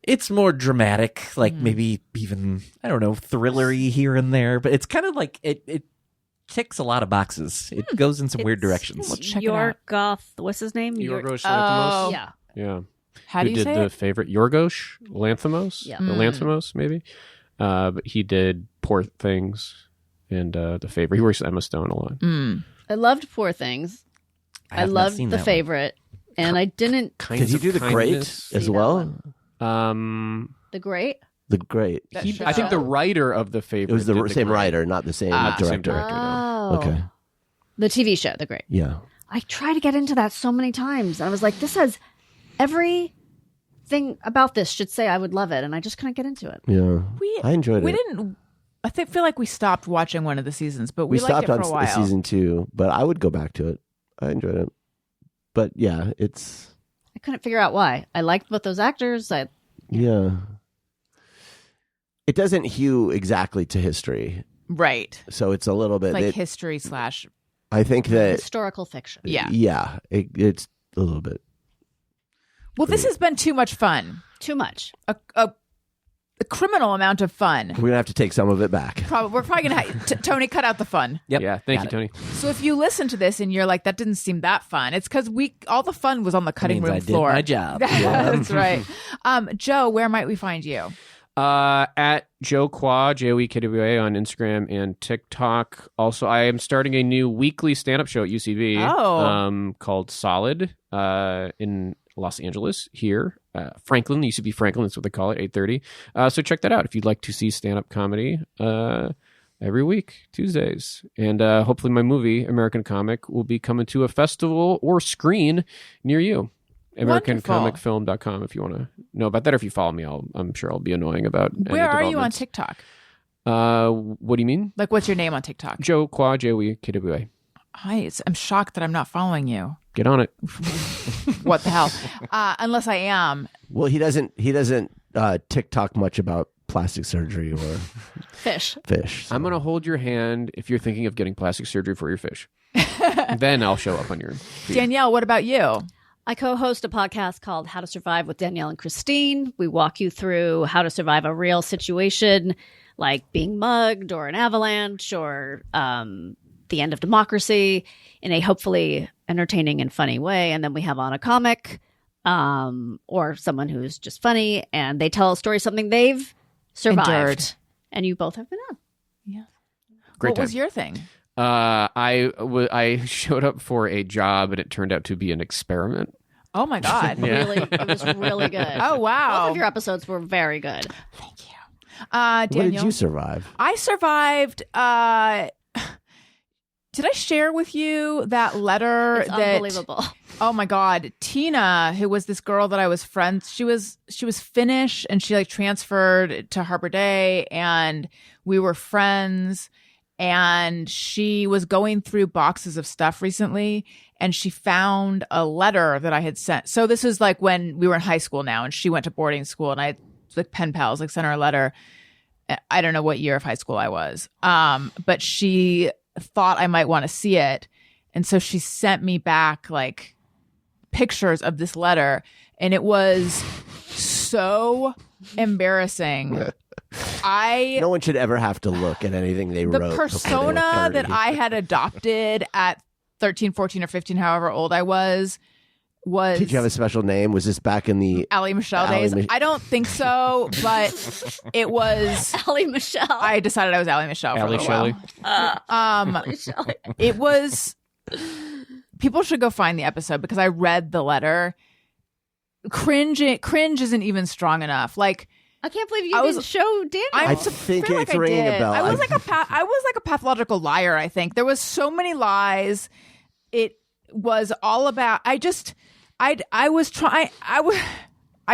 It's more dramatic, like maybe even, I don't know, thrillery here and there, but it's kind of like it ticks a lot of boxes. It goes in some weird directions. We'll check it York out. Goth. What's his name? Yorgos Oh. Lanthimos. Yeah. Yeah. How Who do you did say the it? favorite Yorgos Lanthimos? Yeah. Or Lanthimos, maybe. But he did Poor Things and the favorite. He works with Emma Stone a lot. I loved Poor Things. I have not loved seen The that one. Favorite. And I didn't. Did he do The Great See as that well? one. The Great? The Great. That I show? think the writer of the favorite. It was the did same Great. writer, not the same Ah, same director. director. Oh. Okay. The TV show, The Great. Yeah. I tried to get into that so many times. I was like, this has everything about this should say I would love it. And I just couldn't get into it. Yeah. I enjoyed We it. didn't. I feel like we stopped watching one of the seasons, but we liked stopped it on for a while. season 2, but I would go back to it. I enjoyed it. But yeah, it's I couldn't figure out why. I liked both those actors. yeah. It doesn't hew exactly to history, Right. so it's a little bit. Like history / I think that Historical fiction. yeah. it's a little bit. Well, this has been too much fun. Too much. A criminal amount of fun. We're gonna have to take some of it back. We're probably gonna have Tony cut out the fun. Yep. Yeah, thank Got you, it. Tony. So if you listen to this and you're like, that didn't seem that fun, it's because all the fun was on the cutting Means room I did floor. my job. That's right. Joe, where might we find you? At Joe Kwa, JOE on Instagram and TikTok. Also, I am starting a new weekly stand-up show at UCB called Solid in Los Angeles here. Franklin, UCB Franklin, that's what they call it, 8:30. So check that out if you'd like to see stand-up comedy every week, Tuesdays. And hopefully my movie, American Comic, will be coming to a festival or screen near you. AmericanComicFilm.com if you want to know about that. Or if you follow me, I'm sure I'll be annoying about any Where are you on developments. TikTok? What do you mean? Like, what's your name on TikTok? Joe Kwa, JOE KWA. I'm shocked that I'm not following you. Get on it. What the hell? Unless I am. Well, he doesn't TikTok much about plastic surgery or Fish. fish. so. I'm going to hold your hand if you're thinking of getting plastic surgery for your fish. Then I'll show up on your feed. Danielle, what about you? I co-host a podcast called How to Survive with Danielle and Christine. We walk you through how to survive a real situation like being mugged or an avalanche or the end of democracy in a hopefully entertaining and funny way. And then we have on a comic or someone who's just funny and they tell a story, something they've survived. Endured. And you both have been on. Great What time. was your thing? I showed up for a job and it turned out to be an experiment. Oh my God. Yeah. Really, it was really good. Oh wow. Both of your episodes were very good. What Danielle, did you survive? I survived. Did I share with you that letter It's that? unbelievable. Oh my God, Tina, who was this girl that I was friends. She was Finnish, and she like transferred to Harbor Day, and we were friends. And she was going through boxes of stuff recently, and she found a letter that I had sent. So this is like when we were in high school now, and she went to boarding school, and I like pen pals, like sent her a letter. I don't know what year of high school I was, but she thought I might want to see it, and so she sent me back like pictures of this letter, and it was so embarrassing. No one should ever have to look at anything they The wrote. persona that I had adopted at 13, 14, or 15, however old I was Did you have a special name? Was this back in the Allie Michelle Allie days. Mich- I don't think so, but it was. Allie Michelle. I decided I was Allie Michelle for Allie a little while. Shelley. It was. People should go find the episode because I read the letter, cringe isn't even strong enough. Like, I can't believe you I was- didn't show Daniel. I think feel it's like I ringing a did. bell. I was like a pathological liar. I think there was so many lies. It was all about. I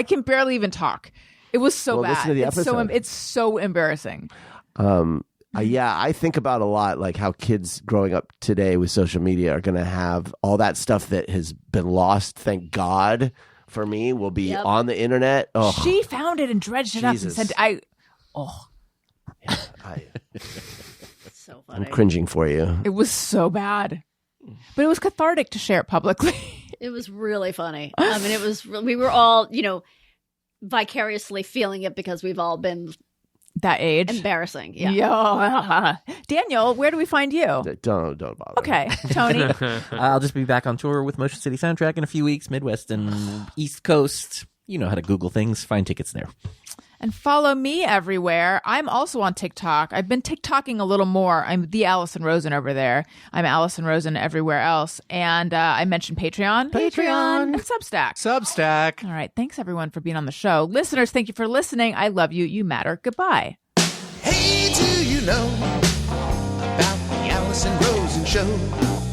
can barely even talk. It was so Well, bad. listen to the episode. It's so embarrassing. Yeah, I think about a lot like how kids growing up today with social media are going to have all that stuff that has been lost. Thank God for me will be Yep. on the internet. Oh, She found it and dredged it up and Jesus. sent. So funny. I'm cringing for you. It was so bad, but it was cathartic to share it publicly. It was really funny. I mean, we were all, vicariously feeling it because we've all been That age. embarrassing. Yeah. Yeah. Daniel, where do we find you? Don't bother. Okay, Tony. I'll just be back on tour with Motion City Soundtrack in a few weeks, Midwest and East Coast. You know how to Google things. Find tickets there. And follow me everywhere. I'm also on TikTok. I've been TikToking a little more. I'm the Allison Rosen over there. I'm Allison Rosen everywhere else. And I mentioned Patreon. And Substack. Substack. All right. Thanks, everyone, for being on the show. Listeners, thank you for listening. I love you. You matter. Goodbye. Hey, do you know about the Allison Rosen show?